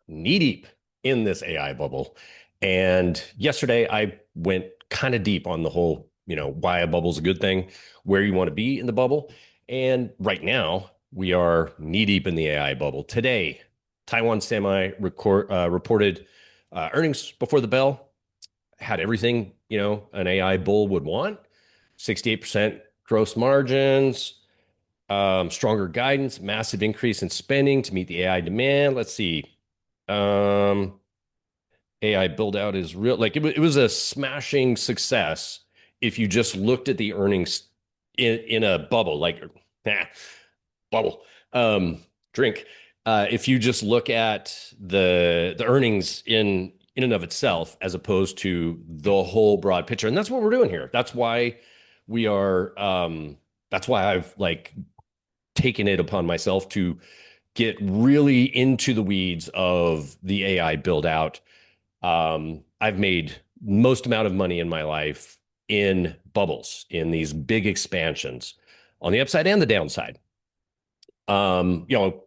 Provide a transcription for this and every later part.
Knee deep in this AI bubble. And yesterday I went kind of deep on the whole, why a bubble is a good thing, where you want to be in the bubble. And right now we are knee deep in the AI bubble. Today, Taiwan Semi reported earnings before the bell, had everything, an AI bull would want. 68% gross margins, stronger guidance, massive increase in spending to meet the AI demand. Let's see. Um, AI build out is real. Like it was a smashing success if you just looked at the earnings in a bubble, like nah, bubble, drink. If you just look at the earnings in and of itself, as opposed to the whole broad picture, and that's what we're doing here. That's why we are. That's why I've like taken it upon myself to get really into the weeds of the AI build out. I've made most amount of money in my life in bubbles, in these big expansions on the upside and the downside. Um, you know,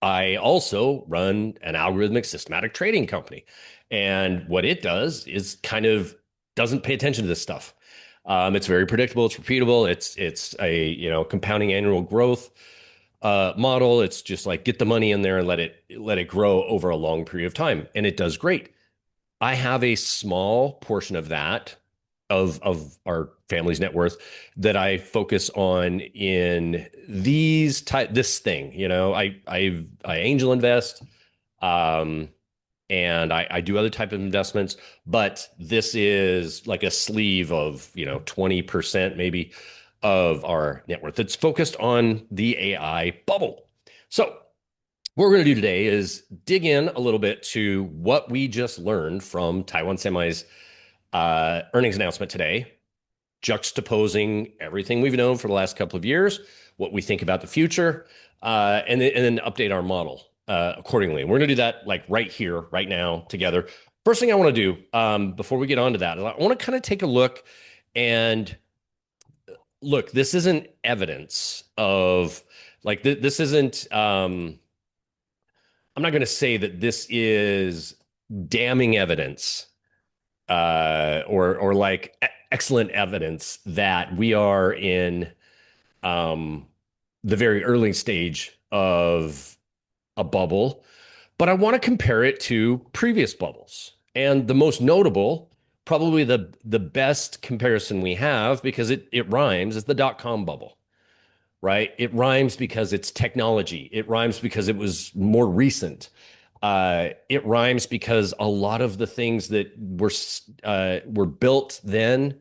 I also run an algorithmic systematic trading company. And what it does is kind of doesn't pay attention to this stuff. It's very predictable. It's repeatable. It's a compounding annual growth model. It's just like get the money in there and let it grow over a long period of time, and it does great. I have a small portion of that of our family's net worth that I focus on in this thing. I angel invest, um, and I do other type of investments, but this is like a sleeve of 20% maybe of our net worth that's focused on the AI bubble. So what we're going to do today is dig in a little bit to what we just learned from Taiwan Semi's earnings announcement today, juxtaposing everything we've known for the last couple of years, what we think about the future, and then update our model accordingly. We're going to do that like right here, right now, together. First thing I want to do before we get on to that, I want to kind of take a look and look. This isn't evidence of like this isn't. I'm not going to say that this is damning evidence or like excellent evidence that we are in um, the very early stage of a bubble, but I want to compare it to previous bubbles. And the most notable, probably the best comparison we have because it rhymes, is the dot-com bubble, right? It rhymes because it's technology. It rhymes because it was more recent. It rhymes because a lot of the things that were built then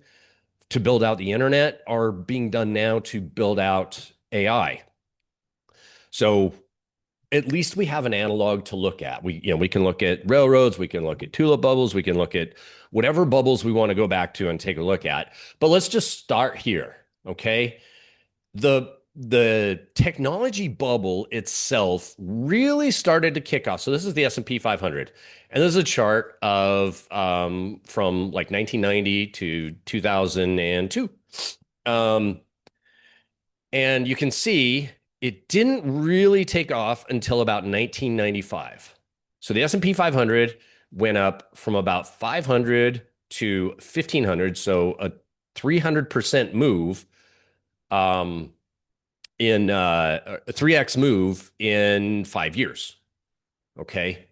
to build out the internet are being done now to build out AI. So at least we have an analog to look at. We can look at railroads, we can look at tulip bubbles, we can look at whatever bubbles we want to go back to and take a look at. But let's just start here, okay? The technology bubble itself really started to kick off. So this is the S&P 500, and this is a chart of from like 1990 to 2002. Um, and you can see it didn't really take off until about 1995. So the S&P 500 went up from about 500 to 1500, so a 300% move. In a 3x move in 5 years. Okay.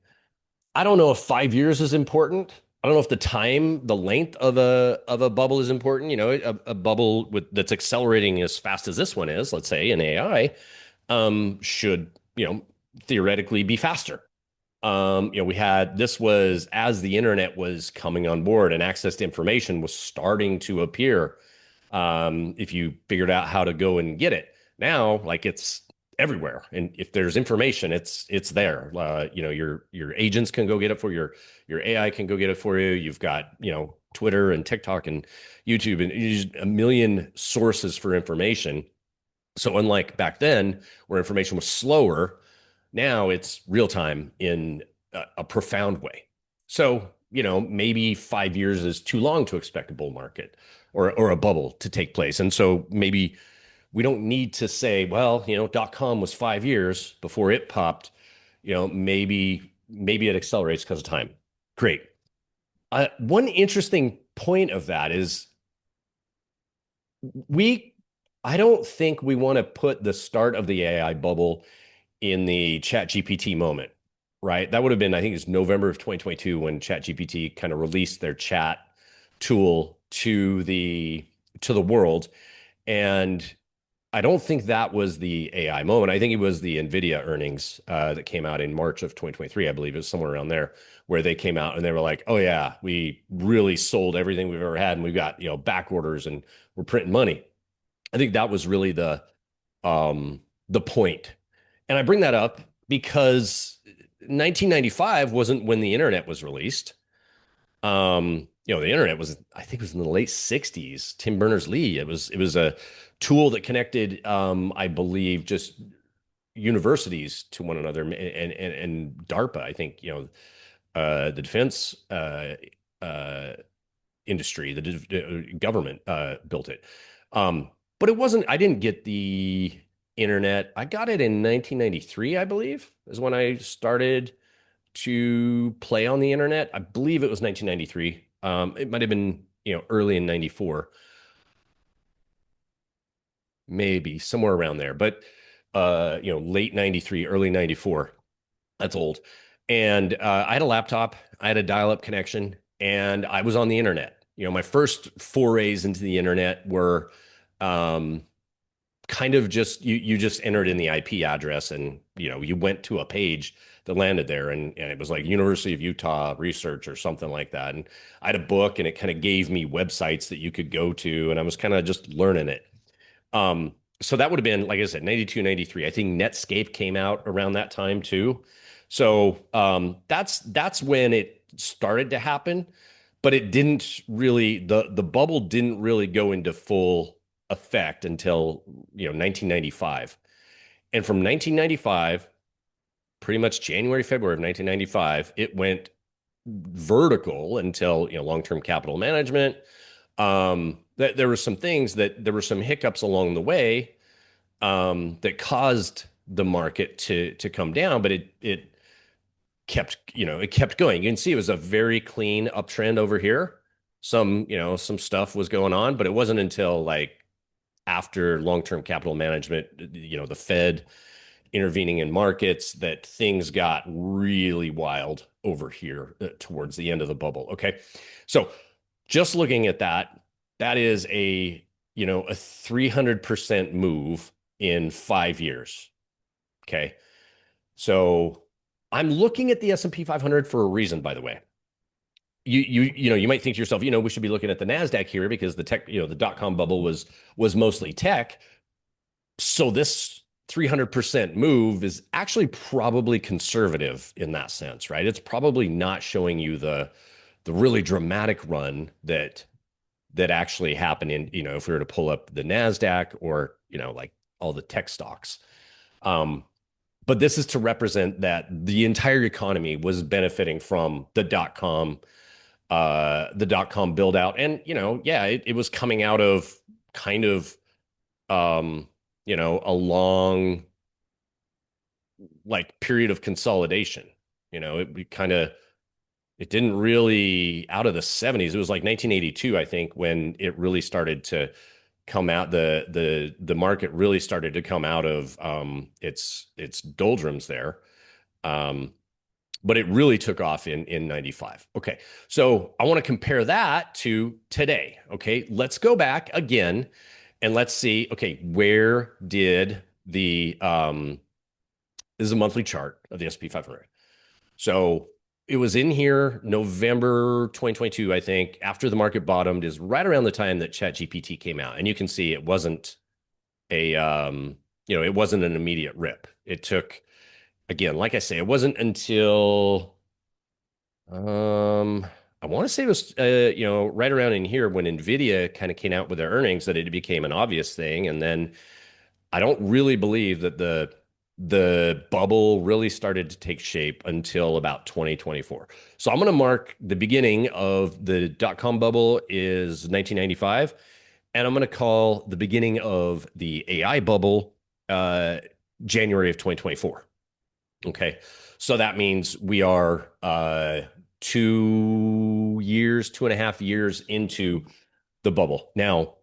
I don't know if 5 years is important. I don't know if the length of a bubble is important. A bubble that's accelerating as fast as this one is, let's say in AI, should, theoretically be faster. We had this was as the internet was coming on board and access to information was starting to appear. If you figured out how to go and get it. Now, like it's everywhere, and if there's information, it's there. Your agents can go get it for your AI can go get it for you. You've got Twitter and TikTok and YouTube and a million sources for information. So unlike back then, where information was slower, now it's real time in a profound way. So maybe 5 years is too long to expect a bull market or a bubble to take place, and so maybe we don't need to say, well, dot com was 5 years before it popped, maybe it accelerates because of time. Great. One interesting point of that is we I don't think we want to put the start of the AI bubble in the chat GPT moment, right? That would have been, I think it's November of 2022 when chat GPT kind of released their chat tool to the world. And I don't think that was the AI moment. I think it was the NVIDIA earnings that came out in March of 2023. I believe it was somewhere around there where they came out and they were like, "Oh yeah, we really sold everything we've ever had, and we've got back orders, and we're printing money." I think that was really the point. And I bring that up because 1995 wasn't when the internet was released. The internet was, I think it was in the late 60s. Tim Berners-Lee. It was a tool that connected, I believe, just universities to one another, and DARPA. I think the defense uh, industry, the government built it. But it wasn't. I didn't get the internet. I got it in 1993, I believe, is when I started to play on the internet. I believe it was 1993. It might have been, early in 94, maybe somewhere around there, but late 93, early 94. That's old. And I had a laptop, I had a dial-up connection, and I was on the internet. My first forays into the internet were um, kind of just you just entered in the IP address, and you went to a page that landed there, and it was like University of Utah research or something like that. And I had a book, and it kind of gave me websites that you could go to, and I was kind of just learning it. So that would have been, like I said, 92, 93. I think Netscape came out around that time too. So that's when it started to happen, but it didn't really, the bubble didn't really go into full effect until 1995. And from 1995, pretty much January, February of 1995, it went vertical until long-term capital management. That there were some things that there were some hiccups along the way that caused the market to come down, but it kept going. You can see it was a very clean uptrend over here. Some stuff was going on, but it wasn't until like after long-term capital management, the Fed intervening in markets, that things got really wild over here towards the end of the bubble. Okay. So just looking at that, that is a 300% move in 5 years. Okay. So I'm looking at the S&P 500 for a reason, by the way. You might think to yourself, we should be looking at the NASDAQ here because the tech, the dot-com bubble was mostly tech. So this 300% move is actually probably conservative in that sense, right? It's probably not showing you the really dramatic run that actually happened in, if we were to pull up the NASDAQ or, like all the tech stocks. But this is to represent that the entire economy was benefiting from the dot com build out. And, yeah, it was coming out of kind of, a long like period of consolidation. It kind of, it didn't really out of the 70s. It was like 1982, I think, when it really started to come out. The market really started to come out of its doldrums there. But it really took off in 95. Okay. So I want to compare that to today. Okay. Let's go back again and let's see, okay, where did this is a monthly chart of the S&P 500. So it was in here November 2022, I think, after the market bottomed, is right around the time that ChatGPT came out. And you can see it wasn't it wasn't an immediate rip. It took, again, like I say, it wasn't until I want to say it was right around in here when Nvidia kind of came out with their earnings that it became an obvious thing. And then I don't really believe that the bubble really started to take shape until about 2024. So I'm going to mark the beginning of the dot-com bubble is 1995, and I'm going to call the beginning of the AI bubble January of 2024. Okay. So that means we are 2 years, 2.5 years into the bubble. Now,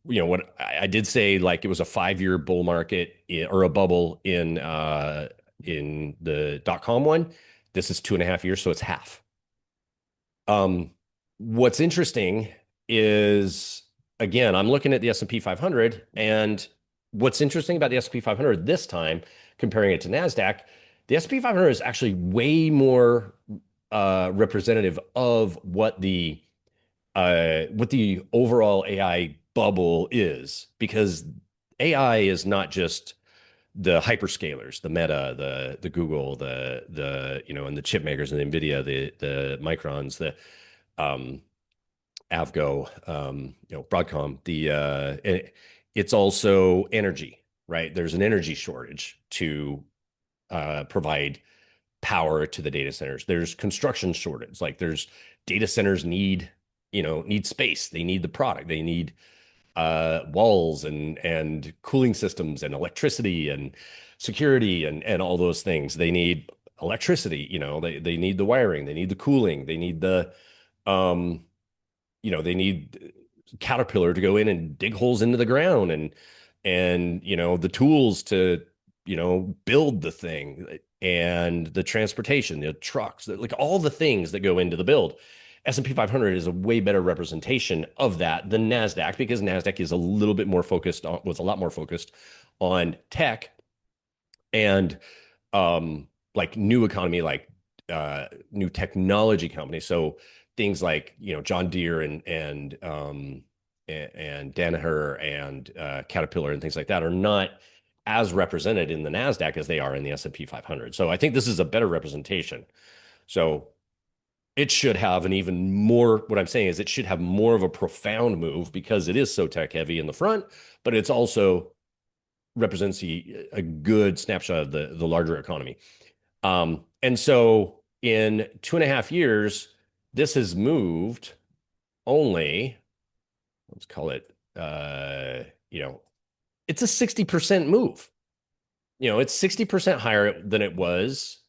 what I did say, like it was a 5 year bull market or a bubble in the .com one. This is 2.5 years, so it's half. Um, what's interesting is, again, I'm looking at the S&P 500, and what's interesting about the S&P 500 this time, comparing it to NASDAQ, the S&P 500 is actually way more representative of what the overall AI bubble is, because AI is not just the hyperscalers, the Meta, the Google, and the chip makers, and the Nvidia, the Microns, the um, Avgo, Broadcom. It's also energy, right? There's an energy shortage to provide power to the data centers. There's construction shortage. Like there's data centers need space. They need the product. They need walls and cooling systems and electricity and security and all those things. They need electricity. They need the wiring. They need the cooling. Um, they need Caterpillar to go in and dig holes into the ground and the tools to build the thing and the transportation, the trucks, like all the things that go into the build. S&P 500 is a way better representation of that than NASDAQ, because NASDAQ is a little bit more focused on, was a lot more focused on tech and like new economy, like new technology companies. So things like John Deere and Danaher and Caterpillar and things like that are not as represented in the Nasdaq as they are in the S&P 500. So I think this is a better representation. So it should have an even more. What I'm saying is it should have more of a profound move because it is so tech heavy in the front, but it's also represents a good snapshot of the larger economy. And so in 2.5 years, this has moved only, let's call it, it's a 60% move. It's 60% higher than it was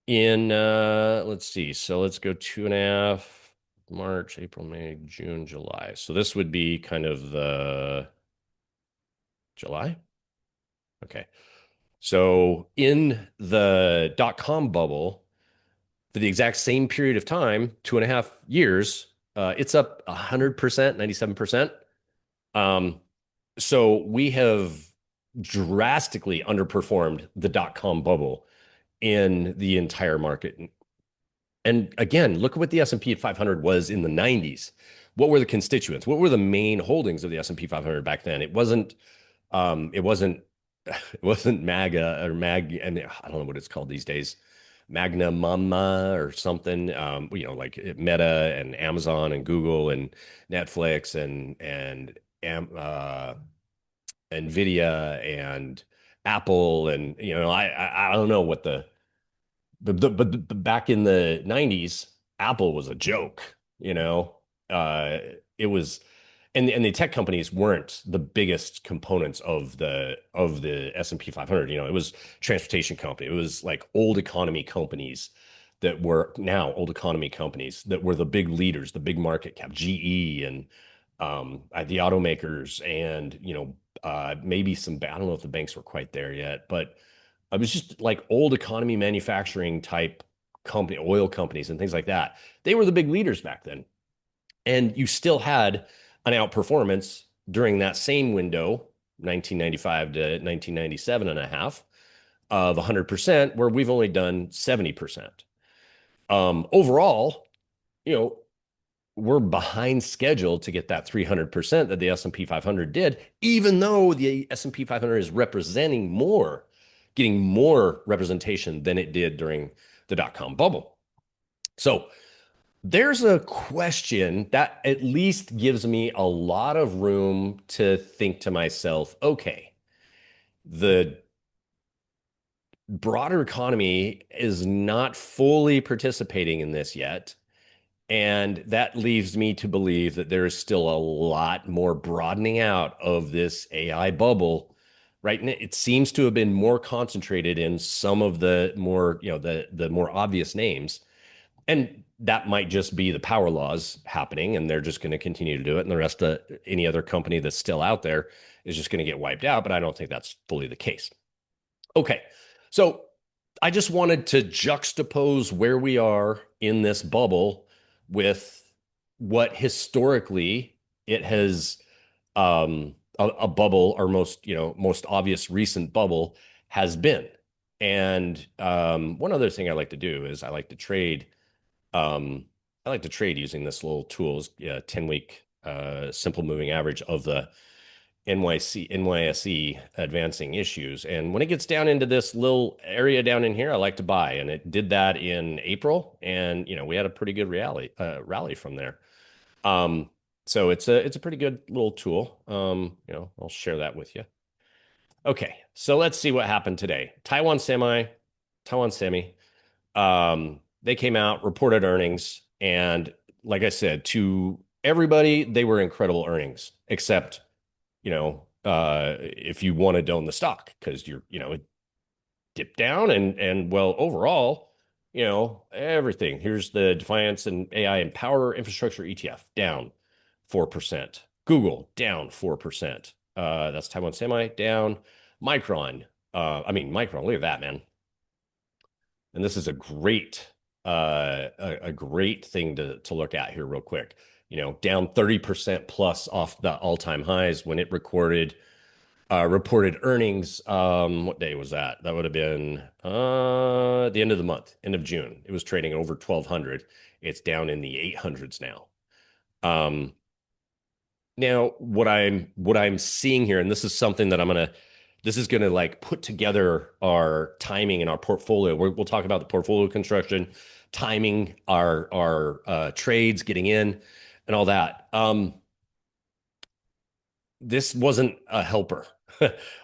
in, let's see. So let's go 2.5, March, April, May, June, July. So this would be kind of the July. Okay. So in the .com bubble, for the exact same period of time, 2.5 years, it's up 100%, 97%. Um, so we have drastically underperformed the .com bubble in the entire market. And again, look at what the S&P 500 was in the 90s. What were the constituents? What were the main holdings of the S&P 500 back then? It wasn't MAGA or MAG, and I don't know what it's called these days, Magna Mama or something. Like Meta and Amazon and Google and Netflix and Nvidia and Apple, and I don't know what but back in the 90s, Apple was a joke, uh it was, and the tech companies weren't the biggest components of the S&P 500. It was transportation company. It was like old economy companies that were now old economy companies that were the big leaders, the big market cap, GE and the automakers, and maybe I don't know if the banks were quite there yet, but it was just like old economy manufacturing type company, oil companies and things like that. They were the big leaders back then. And you still had an outperformance during that same window, 1995 to 1997 and a half, of 100%, where we've only done 70%. Overall, you know, we're behind schedule to get that 300% that the S&P 500 did, even though the S&P 500 is representing more, getting more representation than it did during the dot-com bubble. So there's a question that at least gives me a lot of room to think to myself, okay, the broader economy is not fully participating in this yet. And that leaves me to believe that there is still a lot more broadening out of this AI bubble right? And it seems to have been more concentrated in some of the more, the more obvious names. And that might just be the power laws happening, and they're just going to continue to do it. And the rest of any other company that's still out there is just going to get wiped out. But I don't think that's fully the case. Okay. So I just wanted to juxtapose where we are in this bubble with what historically it has a bubble, or most obvious recent bubble has been. And one other thing I like to do is um, I like to trade using this little tool, 10-week simple moving average of the NYSE advancing issues. And when it gets down into this little area down in here, I like to buy. And it did that in April. And, we had a pretty good rally from there. Um, so it's a pretty good little tool. I'll share that with you. Okay, so let's see what happened today. Taiwan Semi, they came out, reported earnings, and like I said, to everybody, they were incredible earnings, except, if you wanted to own the stock, because it dipped down and well, overall, everything. Here's the Defiance and AI and Power Infrastructure ETF down 4%. Google down 4%. That's Taiwan Semi down. Micron, Micron, look at that, man. And this is a great thing to look at here real quick. Down 30% plus off the all-time highs when it reported earnings. What day was that? That would have been the end of the month, end of June. It was trading over 1200. It's down in the 800s now. Now what I'm seeing here, and this is something that this is gonna like put together our timing and our portfolio. We'll talk about the portfolio construction, timing, our trades, getting in, and all that. This wasn't a helper.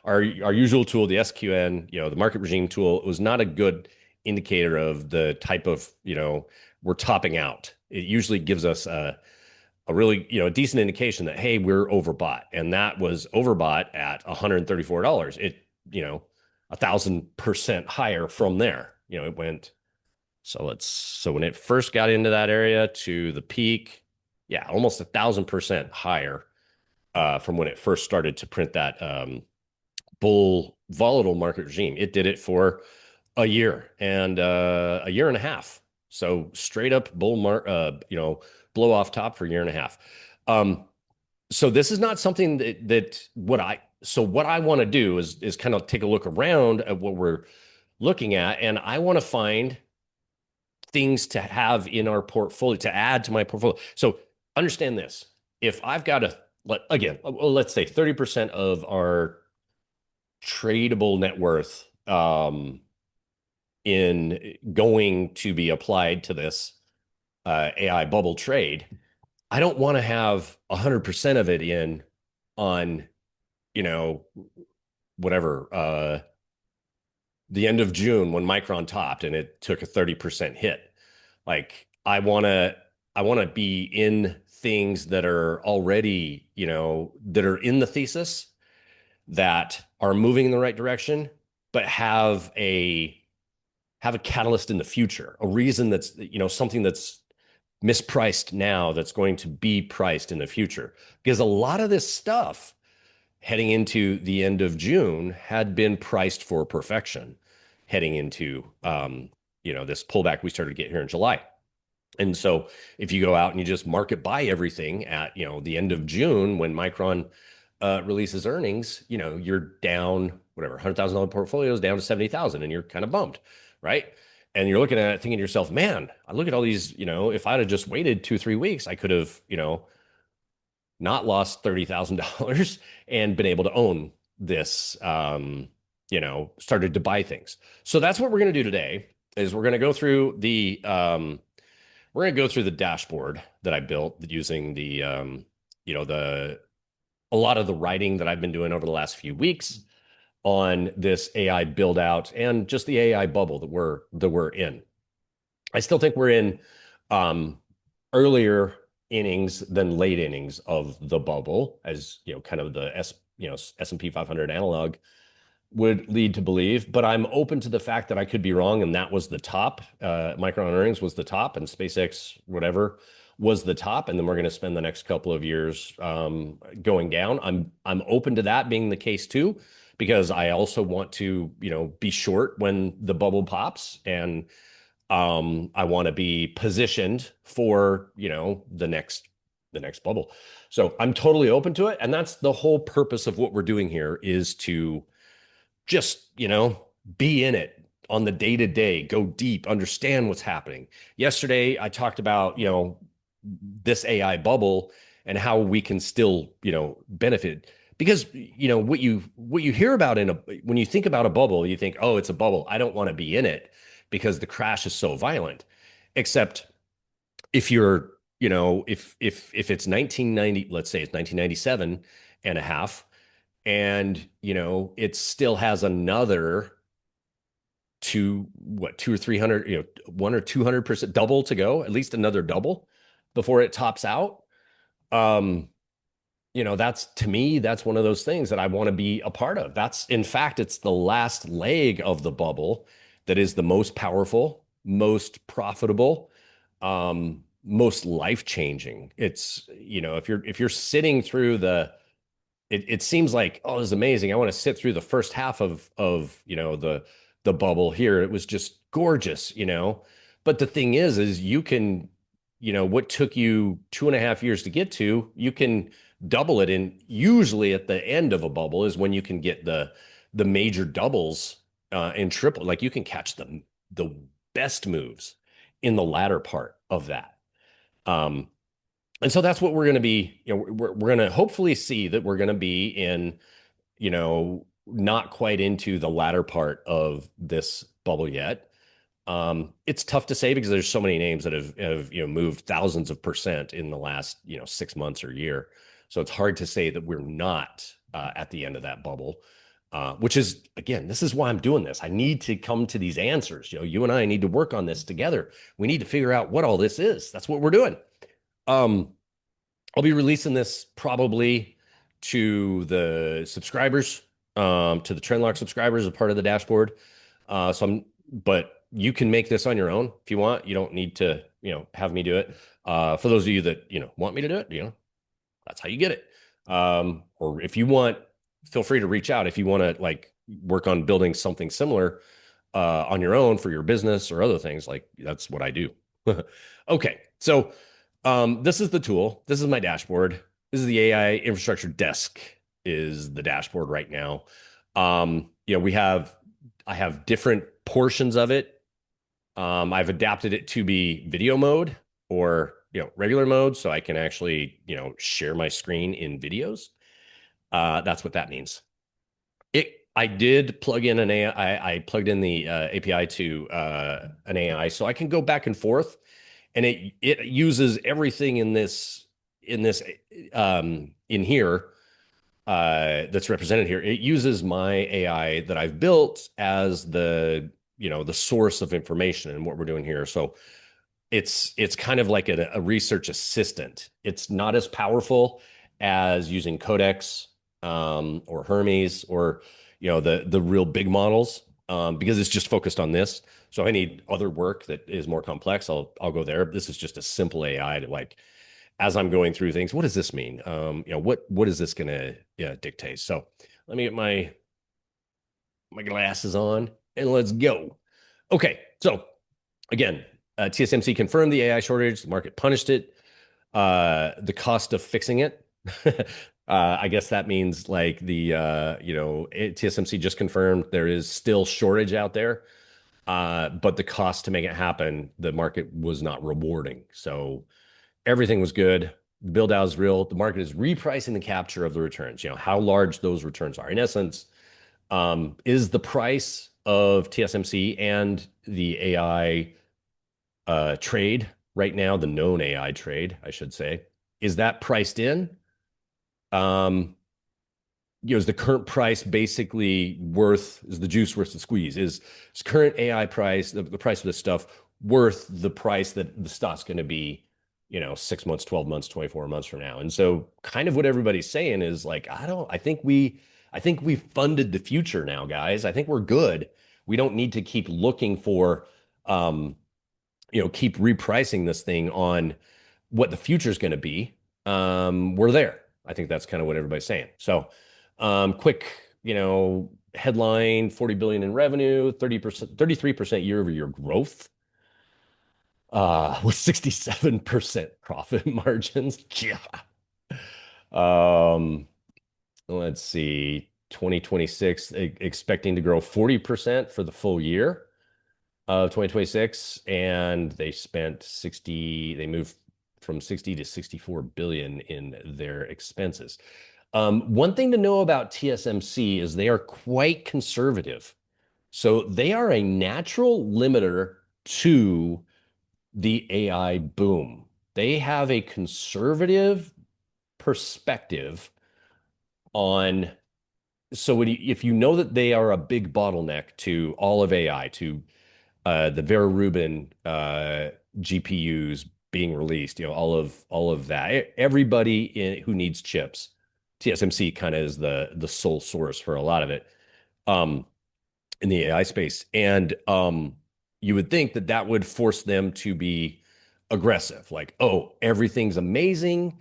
Our usual tool, the SQN, the market regime tool, was not a good indicator of the type of, we're topping out. It usually gives us a really, a decent indication that, hey, we're overbought. And that was overbought at $134. It, 1,000% higher from there. It went, so when it first got into that area to the peak, yeah, almost 1,000% higher from when it first started to print that bull volatile market regime. It did it for a year and a year and a half. So straight up blow off top for a year and a half. So this is not something what I want to do is kind of take a look around at what we're looking at, and I want to find things to have in our portfolio to add to my portfolio. So understand this: if I've got let's say 30% of our tradable net worth in going to be applied to this AI bubble trade, I don't want to have 100% of it in on, whatever, the end of June when Micron topped and it took a 30% hit. Like I want to be in things that are already, that are in the thesis, that are moving in the right direction, but have a catalyst in the future, a reason that's, something that's mispriced now that's going to be priced in the future. Because a lot of this stuff heading into the end of June had been priced for perfection heading into this pullback we started to get here in July. And so if you go out and you just market buy everything at the end of June when Micron releases earnings, you're down whatever $100,000 portfolios down to 70,000, and you're kind of bummed, right? And you're looking at it thinking to yourself, man, I look at all these, if I'd have just waited 2-3 weeks, I could have, not lost $30,000 and been able to own this, started to buy things. So that's what we're going to do today is we're going to go through the dashboard that I built using a lot of the writing that I've been doing over the last few weeks on this AI build out and just the AI bubble that we're in. I still think we're in earlier innings than late innings of the bubble, as kind of the S&P 500 analog would lead to believe, but I'm open to the fact that I could be wrong, and that was the top. Micron earnings was the top, and SpaceX, whatever, was the top, and then we're going to spend the next couple of years going down. I'm open to that being the case too, because I also want to, be short when the bubble pops, and I want to be positioned for, the next bubble. So I'm totally open to it, and that's the whole purpose of what we're doing here is to just, be in it on the day to day, go deep, understand what's happening. Yesterday, I talked about, this AI bubble and how we can still, benefit because, what you hear about when you think about a bubble, you think, oh, it's a bubble. I don't want to be in it because the crash is so violent. Except if you're, if it's 1990, let's say it's 1997 and a half, and it still has another two or 300, 1 or 200% double to go, at least another double before it tops out. um that's, to me, that's one of those things that I want to be a part of. That's, in fact, it's the last leg of the bubble that is the most powerful, most profitable, most life-changing. It's, if you're sitting through it seems like, oh, this is amazing. I want to sit through the first half of the bubble here. It was just gorgeous. But the thing is you can, what took you 2.5 years to get to, you can double it. And usually at the end of a bubble is when you can get the major doubles and triple. Like you can catch the best moves in the latter part of that. Um, and so that's what we're going to be, we're going to hopefully see that we're going to be in, not quite into the latter part of this bubble yet. It's tough to say because there's so many names that have moved thousands of percent in the last, 6 months or year. So it's hard to say that we're not at the end of that bubble. Which is, again, this is why I'm doing this. I need to come to these answers. You and I need to work on this together. We need to figure out what all this is. That's what we're doing. Um, I'll be releasing this probably to the subscribers, to the Trendlock subscribers as a part of the dashboard. But you can make this on your own if you want. You don't need to, have me do it. For those of you that, want me to do it, that's how you get it. Or if you want, feel free to reach out if you want to like work on building something similar on your own for your business or other things. Like that's what I do. Okay. So this is the tool. This is my dashboard. This is the AI infrastructure desk is the dashboard right now. I have different portions of it. I've adapted it to be video mode or, regular mode. So I can actually, share my screen in videos. That's what that means. I did plug in an AI. I plugged in the API to an AI, so I can go back and forth, and it uses everything in here that's represented here. It uses my AI that I've built as the source of information and what we're doing here. So it's kind of like a research assistant. It's not as powerful as using Codex or Hermes or the real big models because it's just focused on this. So I need other work that is more complex. I'll go there. This is just a simple AI to like, as I'm going through things, what does this mean? What is this going to dictate? So let me get my glasses on and let's go. Okay, so again, TSMC confirmed the AI shortage. The market punished it. The cost of fixing it. I guess that means like TSMC just confirmed there is still shortage out there. But the cost to make it happen, the market was not rewarding. So everything was good. The build out is real. The market is repricing the capture of the returns, how large those returns are. In essence, is the price of TSMC and the AI trade right now, the known AI trade, I should say, is that priced in? Is the current price basically is the juice worth the squeeze? Is current AI price, the price of this stuff, worth the price that the stock's going to be, 6 months, 12 months, 24 months from now? And so kind of what everybody's saying is like, I I think we've funded the future now, guys. I think we're good. We don't need to keep looking for, um, keep repricing this thing on what the future is going to be. We're there. I think that's kind of what everybody's saying. So, quick, headline: 40 billion in revenue, 30%, 33% year over year growth, with 67% profit margins. Yeah. Um, let's see, 2026 expecting to grow 40% for the full year of 2026, and they moved from 60 to 64 billion in their expenses. One thing to know about TSMC is they are quite conservative. So they are a natural limiter to the AI boom. They have a conservative perspective on, so if you know that they are a big bottleneck to all of AI, to the Vera Rubin GPUs being released, all of that. Everybody who needs chips, TSMC kind of is the sole source for a lot of it, um, in the AI space, and you would think that that would force them to be aggressive, like, oh, everything's amazing.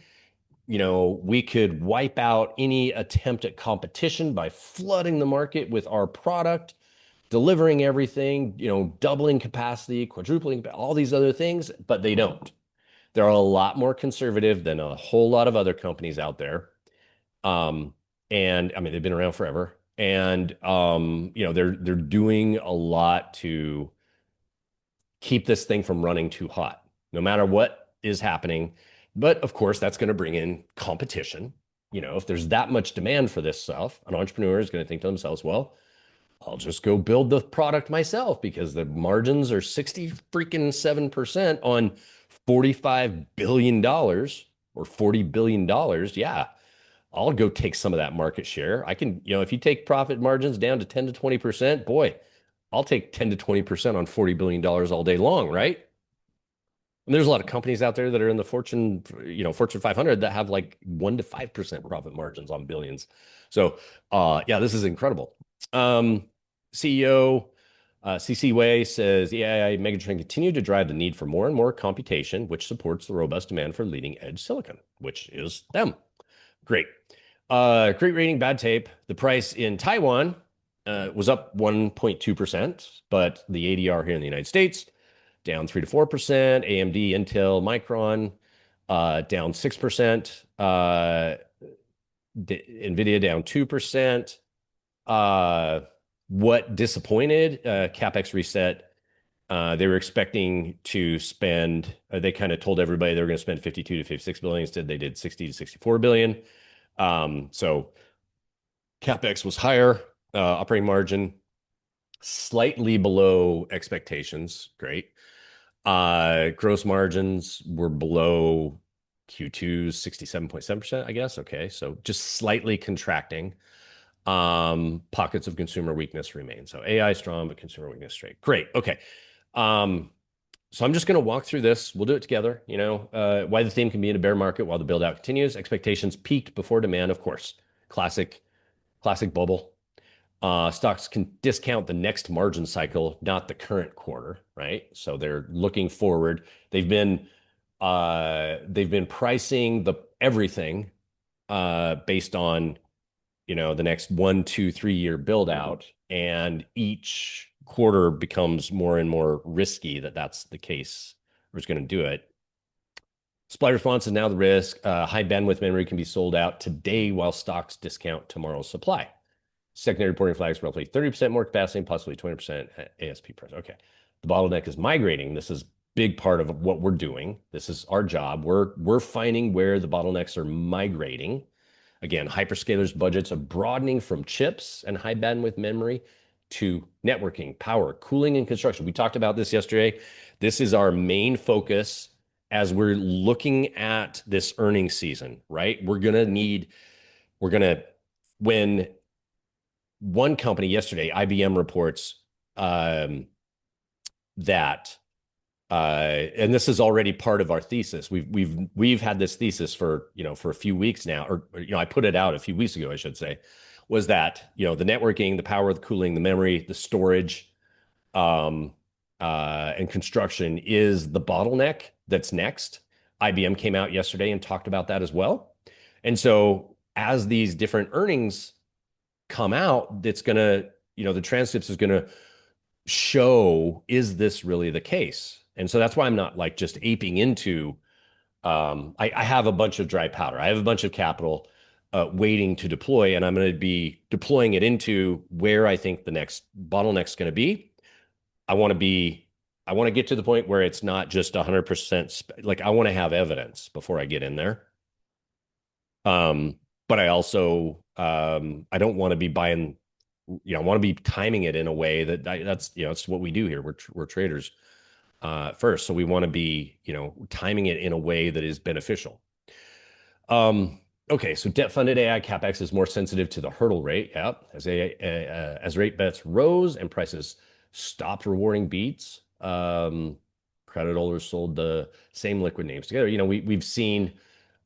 We could wipe out any attempt at competition by flooding the market with our product, delivering everything, doubling capacity, quadrupling, all these other things, but they don't. They're a lot more conservative than a whole lot of other companies out there. Um, and I mean, they've been around forever. And they're doing a lot to keep this thing from running too hot, no matter what is happening. But of course, that's going to bring in competition. If there's that much demand for this stuff, an entrepreneur is going to think to themselves, well, I'll just go build the product myself because the margins are 60 freaking 7% on $45 billion or $40 billion. Yeah, I'll go take some of that market share. I can, if you take profit margins down to 10 to 20%, boy, I'll take 10 to 20% on $40 billion all day long, right? And there's a lot of companies out there that are in the Fortune 500 that have like 1 to 5% profit margins on billions. So, yeah, this is incredible. CEO CC Wei says the AI megatrend continued to drive the need for more and more computation, which supports the robust demand for leading edge silicon, which is them. Great. Great rating, bad tape. The price in Taiwan was up 1.2%, but the ADR here in the United States down 3 to 4%. AMD, Intel, Micron down 6%. NVIDIA down 2%. What disappointed, capex reset. They were expecting to spend, they kind of told everybody they were going to spend 52 to 56 billion. Instead, they did 60 to 64 billion. So capex was higher, operating margin slightly below expectations. Great. Gross margins were below Q2's 67.7%, I guess. Okay, so just slightly contracting. Pockets of consumer weakness remain. So AI strong, but consumer weakness straight. Great. Okay. So I'm just going to walk through this. We'll do it together. Why the theme can be in a bear market while the build out continues. Expectations peaked before demand, of course. Classic bubble. Stocks can discount the next margin cycle, not the current quarter, right? So they're looking forward. They've been pricing everything based on the next 1, 2, 3 year build out, and each quarter becomes more and more risky that's the case. We're just going to do it. Supply response is now the risk. High bandwidth memory can be sold out today while stocks discount tomorrow's supply. Secondary reporting flags roughly 30% more capacity and possibly 20% ASP price. Okay. The bottleneck is migrating. This is big part of what we're doing. This is our job. We're finding where the bottlenecks are migrating. Again, hyperscalers' budgets are broadening from chips and high bandwidth memory to networking, power, cooling, and construction. We talked about this yesterday. This is our main focus as we're looking at this earnings season, right? When one company yesterday, IBM, reports that, and this is already part of our thesis. We've had this thesis for a few weeks now, or I put it out a few weeks ago, I should say. was that, the networking, the power, the cooling, the memory, the storage, um, and construction is the bottleneck that's next. IBM came out yesterday and talked about that as well. And so as these different earnings come out, it's going to, the transcripts is going to show, is this really the case? And so that's why I'm not like just aping into, I have a bunch of dry powder. I have a bunch of capital waiting to deploy, and I'm going to be deploying it into where I think the next bottleneck's going to be. I want to be, I want to get to the point where it's not just 100%, like I want to have evidence before I get in there. But I also, I don't want to be buying, I want to be timing it in a way that's, it's what we do here. We're traders first. So we want to be, timing it in a way that is beneficial. Okay, so debt-funded AI capex is more sensitive to the hurdle rate. Yep, as rate bets rose and prices stopped rewarding beats, credit holders sold the same liquid names together. We've seen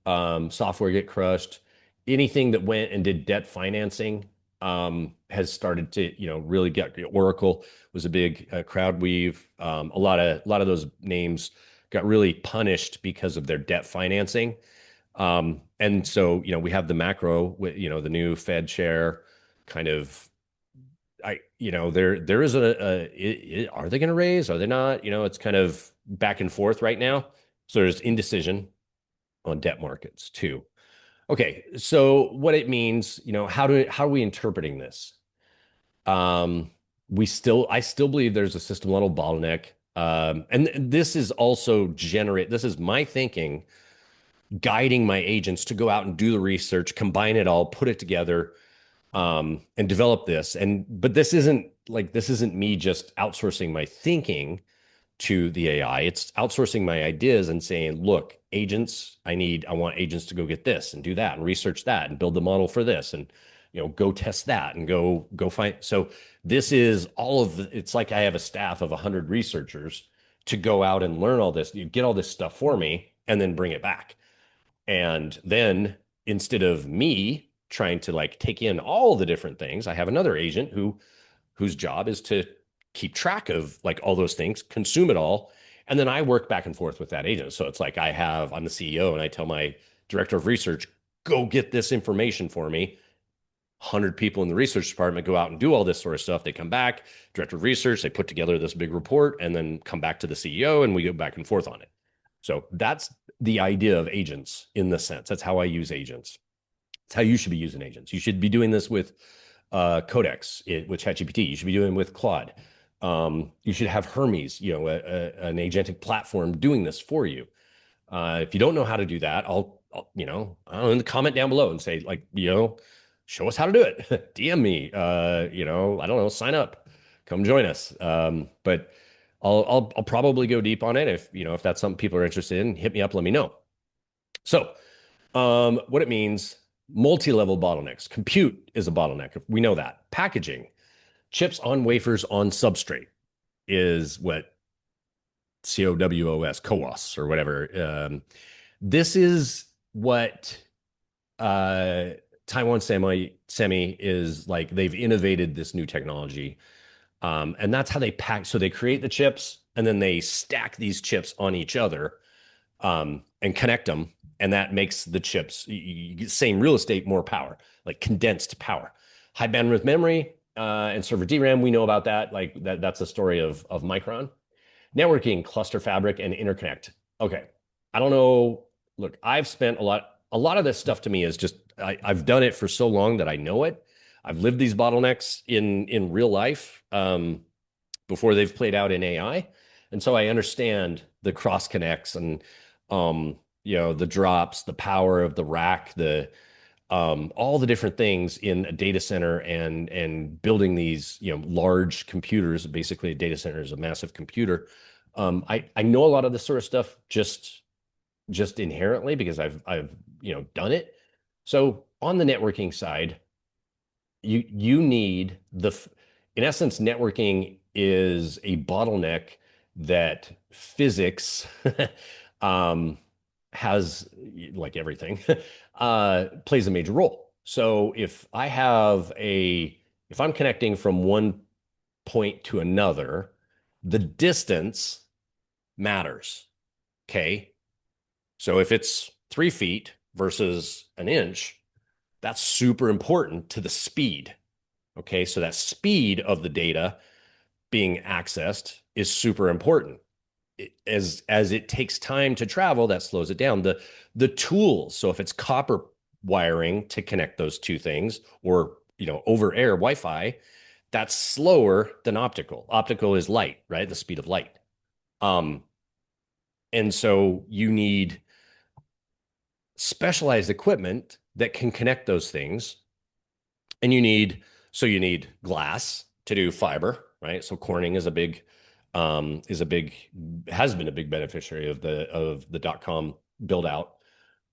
software get crushed. Anything that went and did debt financing has started to, really get. Oracle was a big crowd weave. A lot of those names got really punished because of their debt financing. And so, we have the macro with, the new Fed chair kind of, there is are they going to raise? Are they not? It's kind of back and forth right now. So there's indecision on debt markets too. Okay, so what it means, how are we interpreting this? Um, I still believe there's a system level bottleneck. And this is also this is my thinking guiding my agents to go out and do the research, combine it all, put it together, and develop this. But this isn't me just outsourcing my thinking to the AI. It's outsourcing my ideas and saying, look, agents, I want agents to go get this and do that and research that and build the model for this and go test that and go find. So this is it's like I have a staff of 100 researchers to go out and learn all this, you get all this stuff for me and then bring it back. And then instead of me trying to like take in all the different things, I have another agent whose job is to keep track of like all those things, consume it all, and then I work back and forth with that agent. So it's like I'm the CEO and I tell my director of research, go get this information for me. 100 people in the research department go out and do all this sort of stuff. They come back, director of research, they put together this big report and then come back to the CEO and we go back and forth on it. So that's the idea of agents in the sense. That's how I use agents. It's how you should be using agents. You should be doing this with Codex, with ChatGPT. You should be doing with Claude. You should have Hermes, an agentic platform doing this for you. If you don't know how to do that, I'll I don't know, in the comment down below and say like, show us how to do it. DM me, I don't know, sign up, come join us. But I'll probably go deep on it. If that's something people are interested in, hit me up, let me know. So, what it means, multi-level bottlenecks. Compute is a bottleneck. We know that. Packaging, chips on wafers on substrate is what COWOS or whatever. This is what Taiwan Semi is like. They've innovated this new technology. And that's how they pack. So they create the chips and then they stack these chips on each other and connect them. And that makes the chips, same real estate, more power, like condensed power. High bandwidth memory and server DRAM, we know about that. Like that's a story of Micron. Networking, cluster fabric, and interconnect. Okay. I don't know. Look, I've spent a lot of this stuff to me is just, I've done it for so long that I know it. I've lived these bottlenecks in real life before they've played out in AI. And so I understand the cross connects and, the drops, the power of the rack, all the different things in a data center and building these, large computers. Basically, a data center is a massive computer. I know a lot of this sort of stuff just inherently because I've done it. So on the networking side, you need in essence, networking is a bottleneck that physics has, like everything, plays a major role. So if I'm connecting from one point to another, the distance matters. Okay. So if it's 3 feet versus an inch, that's super important to the speed. Okay. So that speed of the data being accessed is super important. As it takes time to travel, that slows it down. The tools. So if it's copper wiring to connect those two things, or over air Wi-Fi, that's slower than optical. Optical is light, right? The speed of light. Um, and so you need specialized equipment that can connect those things. And you need glass to do fiber, right? So Corning has been a big beneficiary of the dot-com build out,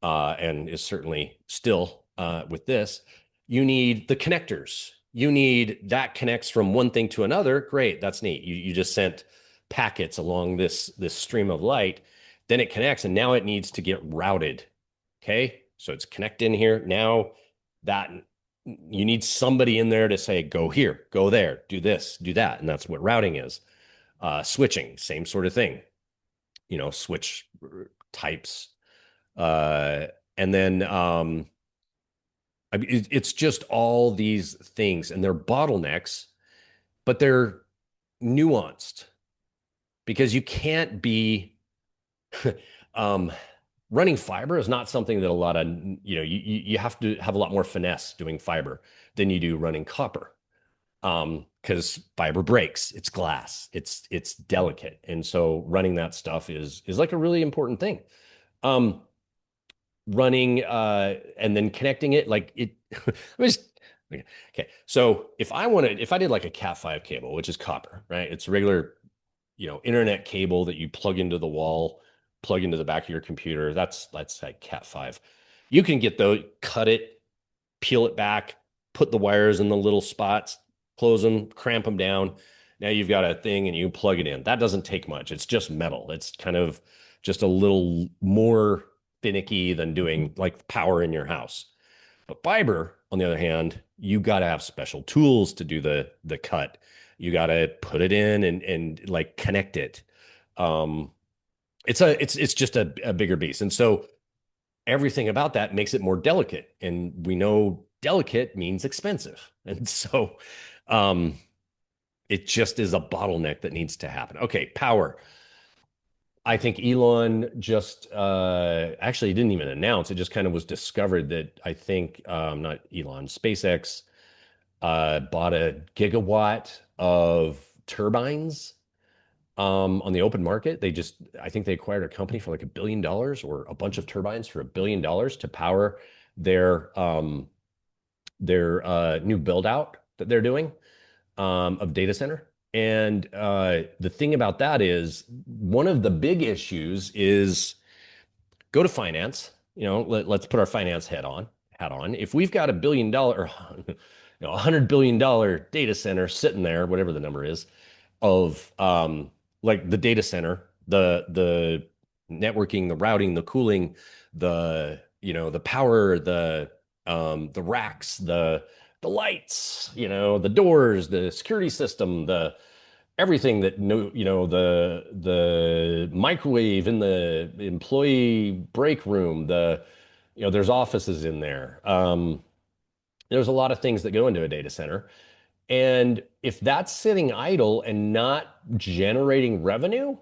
and is certainly still with this. You need the connectors. You need that connects from one thing to another. Great, that's neat. You just sent packets along this stream of light. Then it connects, and now it needs to get routed. Okay, so it's connected in here. Now that you need somebody in there to say, go here, go there, do this, do that. And that's what routing is. Switching, same sort of thing. Switch types. Uh, and then I mean, it's just all these things, and they're bottlenecks, but they're nuanced because you can't be um, running fiber is not something that a lot of you have to have a lot more finesse doing fiber than you do running copper, because fiber breaks, it's glass, it's delicate, and so running that stuff is like a really important thing. um Running and then connecting it like it let me just okay. So if I did like a cat5 cable, which is copper, right? It's a regular internet cable that you plug into the wall, plug into the back of your computer. That's like cat5. You can get those, cut it, peel it back, put the wires in the little spots, close them, cramp them down. Now you've got a thing and you plug it in. That doesn't take much. It's just metal. It's kind of just a little more finicky than doing like power in your house. But fiber, on the other hand, you got to have special tools to do the cut. You got to put it in and like connect it. Um, it's just a bigger beast. And so everything about that makes it more delicate. And we know delicate means expensive. And so um, it just is a bottleneck that needs to happen. Okay, power. I think Elon just actually didn't even announce. It just kind of was discovered that I think not Elon, SpaceX bought a gigawatt of turbines on the open market. I think they acquired a company for like $1 billion, or a bunch of turbines for $1 billion to power their new build out that they're doing of data center. And the thing about that is one of the big issues is go to finance. Let's put our finance hat on. If we've got $1 billion or $100 billion data center sitting there, whatever the number is, of like the data center, the networking, the routing, the cooling, the power, the racks, the lights, the doors, the security system, the everything that no, the microwave in the employee break room, there's offices in there. There's a lot of things that go into a data center. And if that's sitting idle and not generating revenue,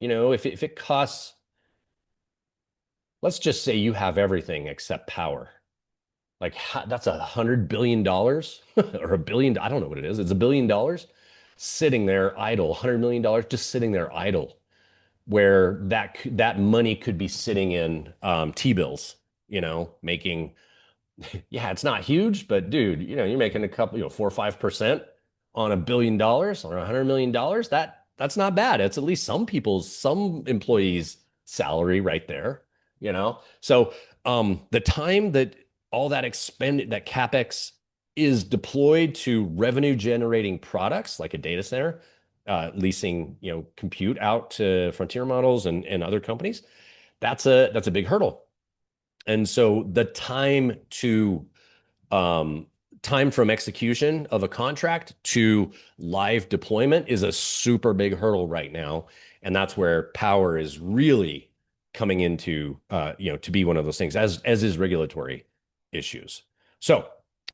if it costs, let's just say you have everything except power. Like that's $100 billion or a billion. I don't know what it is. It's $1 billion sitting there idle, $100 million just sitting there idle, where that money could be sitting in T-bills, making, yeah, it's not huge, but dude, you're making a couple, 4 or 5% on $1 billion or $100 million. That's not bad. It's at least some employees' salary right there, So the time that all that capex is deployed to revenue generating products like a data center, leasing, compute out to frontier models and other companies, that's a big hurdle. And so the time to Um, Time from execution of a contract to live deployment is a super big hurdle right now, and that's where power is really coming into to be one of those things, as is regulatory issues. So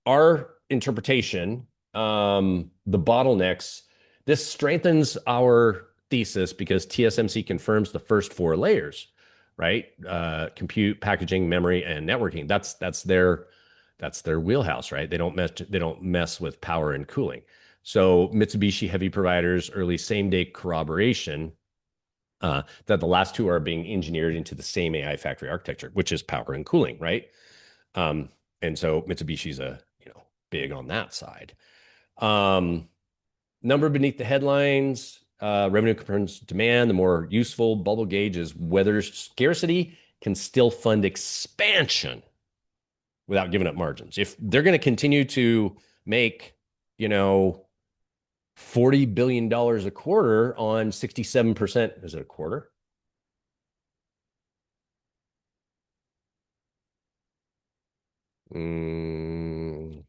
our interpretation, the bottlenecks, this strengthens our thesis because TSMC confirms the first four layers, right? Compute, packaging, memory, and networking. That's their wheelhouse, right? They don't mess with power and cooling. So Mitsubishi Heavy Providers early same day corroboration that the last two are being engineered into the same AI factory architecture, which is power and cooling, right? Um, and so Mitsubishi's big on that side. Um, Number beneath the headlines, revenue confirms demand. The more useful bubble gauge is whether scarcity can still fund expansion without giving up margins. If they're going to continue to make, you know, $40 billion a quarter on 67%, is it a quarter? Mm,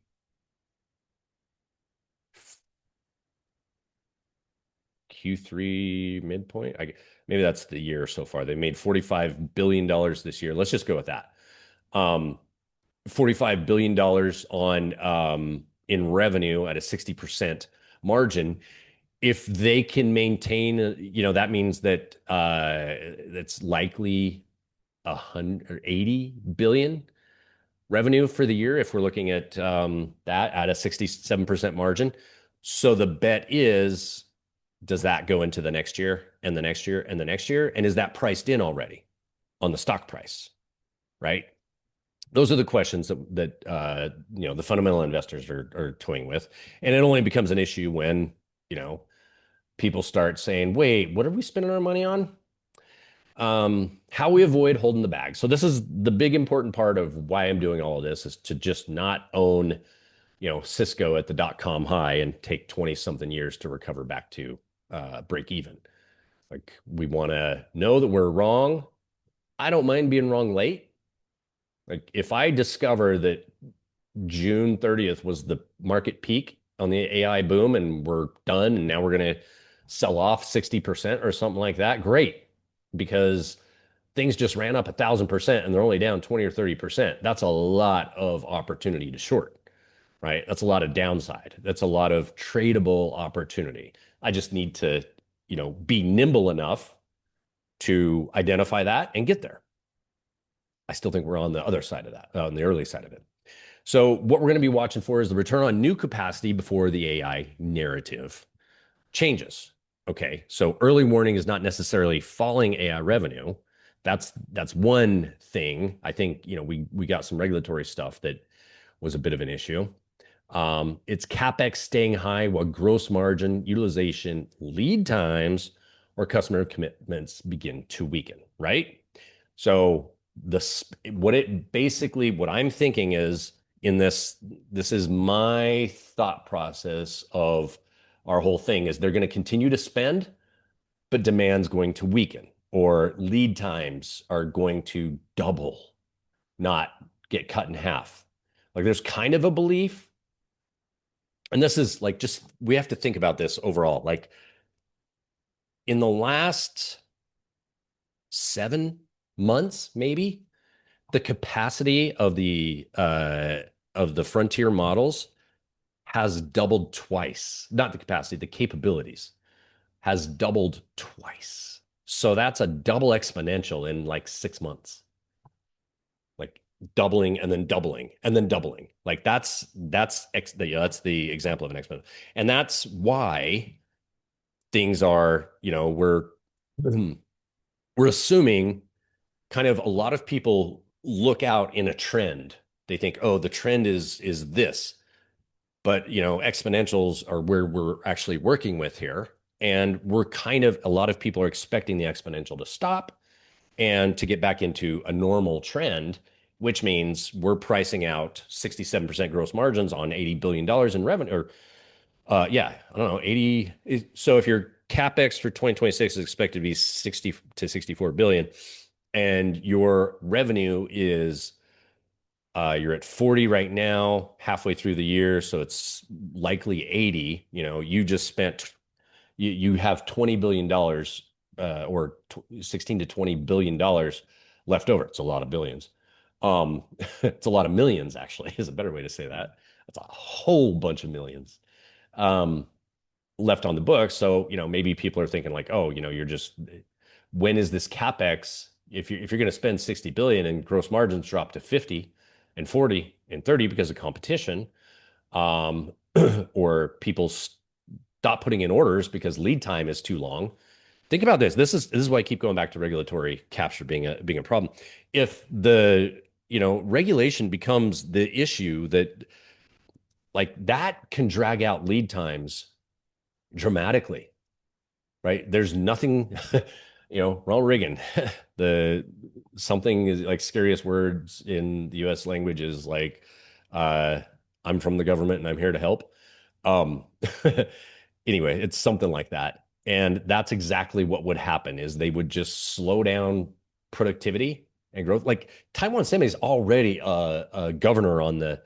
Q3 midpoint. Maybe that's the year so far. They made $45 billion this year. Let's just go with that. Um, $45 billion on in revenue at a 60% margin. If they can maintain, that means that that's likely 180 billion revenue for the year if we're looking at that at a 67% margin. So the bet is, does that go into the next year and the next year and the next year? And is that priced in already on the stock price? Right. Those are the questions that the fundamental investors are toying with, and it only becomes an issue when people start saying, "Wait, what are we spending our money on?" How we avoid holding the bag. So this is the big important part of why I'm doing all of this is to just not own, Cisco at the dot-com high and take 20 something years to recover back to break even. Like we want to know that we're wrong. I don't mind being wrong late. Like if I discover that June 30th was the market peak on the AI boom and we're done and now we're going to sell off 60% or something like that, great. Because things just ran up 1,000% and they're only down 20 or 30%. That's a lot of opportunity to short, right? That's a lot of downside. That's a lot of tradable opportunity. I just need to, be nimble enough to identify that and get there. I still think we're on the other side of that, on the early side of it. So what we're going to be watching for is the return on new capacity before the AI narrative changes. Okay, so early warning is not necessarily falling AI revenue. That's one thing. I think we got some regulatory stuff that was a bit of an issue. It's capex staying high while gross margin, utilization, lead times, or customer commitments begin to weaken. Right. So what I'm thinking is in this is my thought process of our whole thing is they're going to continue to spend, but demand's going to weaken, or lead times are going to double, not get cut in half. Like there's kind of a belief, and this is like just we have to think about this overall. Like in the last 7 months, maybe the capacity of the frontier models has doubled twice. Not the capacity, the capabilities has doubled twice. So that's a double exponential in like 6 months. Like doubling and then doubling and then doubling. Like that's the example of an exponent. And that's why things are, we're assuming kind of a lot of people look out in a trend. They think, oh, the trend is this. But exponentials are where we're actually working with here. And we're kind of a lot of people are expecting the exponential to stop and to get back into a normal trend, which means we're pricing out 67% gross margins on $80 billion in revenue. Or yeah, I don't know, 80. So if your capex for 2026 is expected to be 60 to 64 billion, and your revenue is You're at 40 right now, halfway through the year, so it's likely 80. You just spent you have $20 billion or 16 to $20 billion left over. It's a lot of billions. It's a lot of millions, actually, is a better way to say that. That's a whole bunch of millions um, left on the books. So, maybe people are thinking like, oh, you're just when is this capex? If you're going to spend 60 billion and gross margins drop to 50 and 40 and 30 because of competition, um, or people stop putting in orders because lead time is too long. Think about this. This is why I keep going back to regulatory capture being a problem. If the regulation becomes the issue that like that can drag out lead times dramatically, right? There's nothing, Ronald Reagan, the something is like scariest words in the US language is like, uh, I'm from the government and I'm here to help. Um, anyway, it's something like that. And that's exactly what would happen is they would just slow down productivity and growth. Like Taiwan Semi is already a governor on the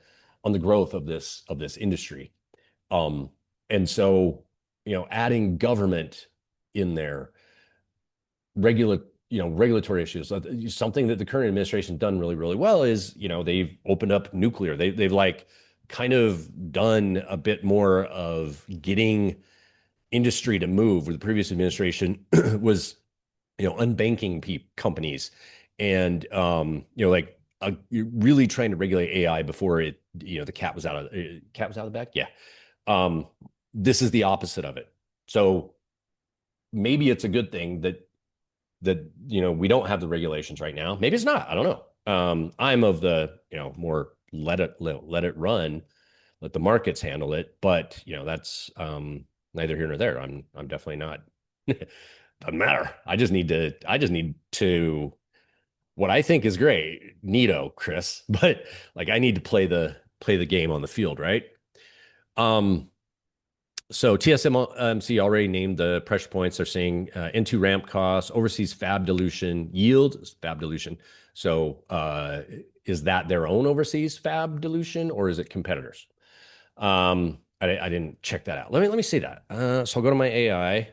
growth of this industry. Um, and so, adding government in there, regular, regulatory issues. Something that the current administration done really, really well is, they've opened up nuclear. They've like kind of done a bit more of getting industry to move. Where the previous administration was, unbanking companies and, like you're really trying to regulate AI before it, the cat was out of the bag. Yeah. Um, this is the opposite of it. So maybe it's a good thing that we don't have the regulations right now. Maybe it's not. I don't know. I'm of the more let it run, let the markets handle it. But that's neither here nor there. I'm definitely not. Doesn't matter. I just need to what I think is great, neato, Chris. But like I need to play the game on the field, right? Um, so TSMC already named the pressure points. They're saying into ramp costs, overseas fab dilution, yield fab dilution. So is that their own overseas fab dilution or is it competitors? I didn't check that out. Let me see that. So I'll go to my AI.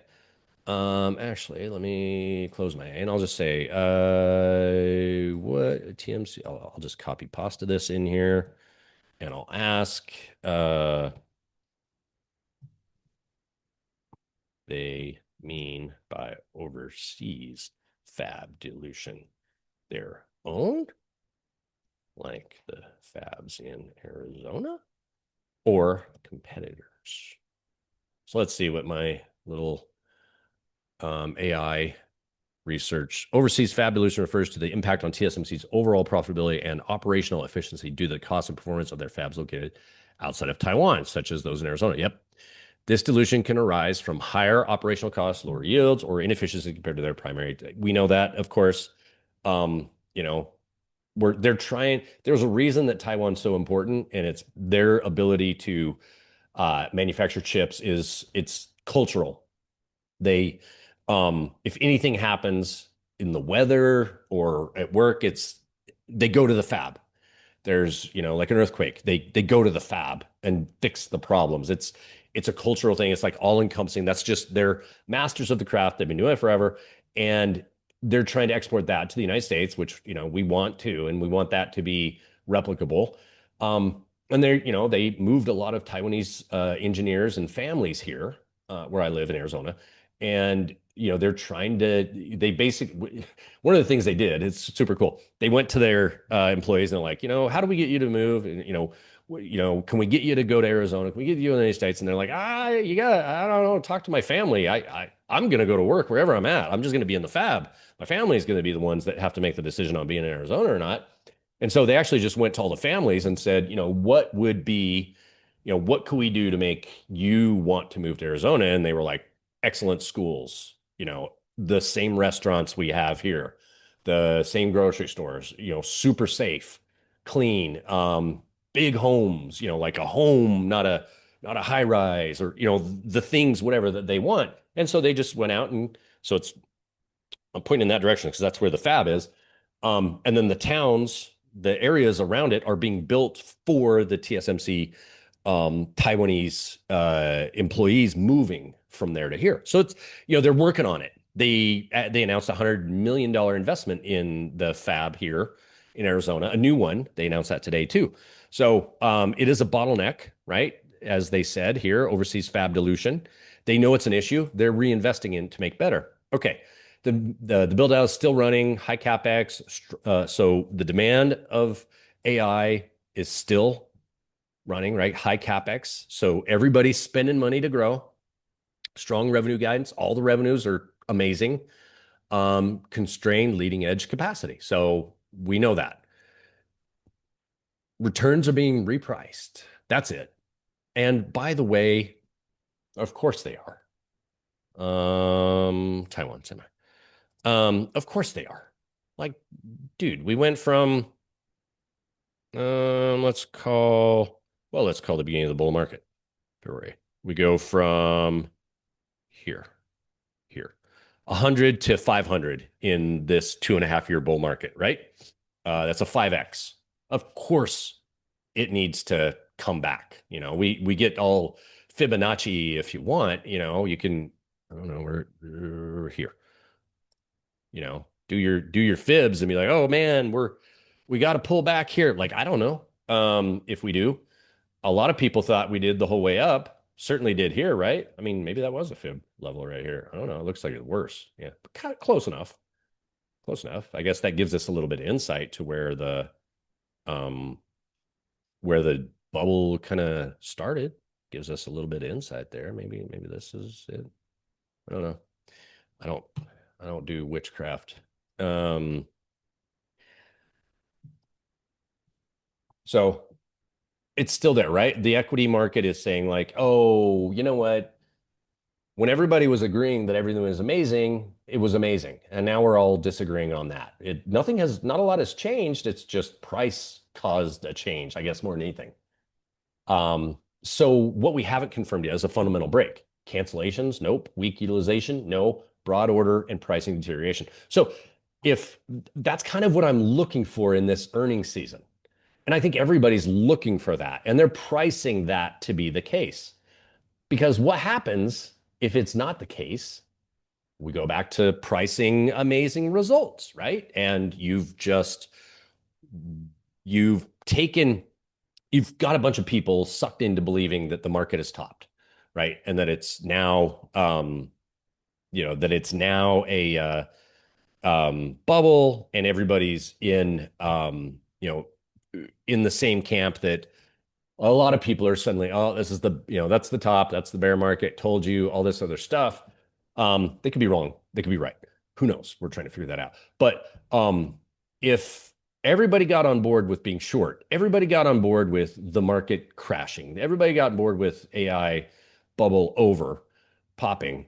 Actually, let me close my AI and I'll just say what TMC. I'll just copy pasta this in here and I'll ask. They mean by overseas fab dilution? Their own, like the fabs in Arizona, or competitors? So let's see what my little AI research. Overseas fab dilution refers to the impact on TSMC's overall profitability and operational efficiency due to the cost and performance of their fabs located outside of Taiwan, such as those in Arizona. Yep. This dilution can arise from higher operational costs, lower yields, or inefficiency compared to their primary. We know that, of course. You know, they're trying. There's a reason that Taiwan's so important, and it's their ability to manufacture chips is it's cultural. They, if anything happens in the weather or at work, they go to the fab. There's like an earthquake, they go to the fab and fix the problems. It's a cultural thing. It's like all encompassing. That's just they're masters of the craft. They've been doing it forever, and they're trying to export that to the United States, which we want to, and we want that to be replicable. And they moved a lot of Taiwanese engineers and families here, where I live in Arizona, and they're trying to they basically one of the things they did, it's super cool. They went to their employees and they're like, how do we get you to move? And can we get you to go to Arizona? Can we get you in the United States? And they're like, you got I don't know, talk to my family. I'm gonna go to work wherever I'm at. I'm just gonna be in the fab. My family is gonna be the ones that have to make the decision on being in Arizona or not. And so they actually just went to all the families and said, what would be, what could we do to make you want to move to Arizona? And they were like, excellent schools, the same restaurants we have here, the same grocery stores, super safe, clean, big homes, like a home, not a high rise, or the things whatever that they want. And so they just went out and I'm pointing in that direction because that's where the fab is. And then the towns, the areas around it are being built for the TSMC Taiwanese employees moving from there to here. So it's, they're working on it. They announced $100 million investment in the fab here in Arizona, a new one. They announced that today too. So it is a bottleneck, right? As they said here, overseas fab dilution. They know it's an issue. They're reinvesting in to make better. Okay. The build out is still running, high capex. So the demand of AI is still running, right? High capex. So everybody's spending money to grow. Strong revenue guidance. All the revenues are amazing. Constrained leading edge capacity. So we know that. Returns are being repriced. That's it. And by the way, of course they are. Taiwan semi. Of course they are. Like, dude, we went from let's call the beginning of the bull market, February. We go from here, 100 to 500 in this 2.5 year bull market, right? That's a 5x. Of course, it needs to come back. We get all Fibonacci if you want. You can, I don't know, we're here. Do your fibs and be like, oh man, we got to pull back here. Like, I don't know. If we do, a lot of people thought we did the whole way up. Certainly did here, right? I mean, maybe that was a fib level right here. I don't know. It looks like it's worse. Yeah, but kind of close enough. Close enough. I guess that gives us a little bit of insight to um where the bubble kind of started. Gives us a little bit of insight there. Maybe this is it. I don't know. I don't do witchcraft. So it's still there, right? The equity market is saying like, oh, you know what? When everybody was agreeing that everything was amazing, it was amazing. And now we're all disagreeing on that. Not a lot has changed. It's just price caused a change, I guess, more than anything. So what we haven't confirmed yet is a fundamental break. Cancellations, nope. Weak utilization, no. Broad order and pricing deterioration. So if that's kind of what I'm looking for in this earnings season. And I think everybody's looking for that. And they're pricing that to be the case. Because what happens if it's not the case? We go back to pricing amazing results, right? And you've got a bunch of people sucked into believing that the market is topped, right? And that it's now, a bubble, and everybody's in the same camp that a lot of people are suddenly, oh, this is that's the top, that's the bear market, told you all this other stuff. They could be wrong. They could be right. Who knows? We're trying to figure that out. But if everybody got on board with being short, everybody got on board with the market crashing, everybody got on board with AI bubble over popping,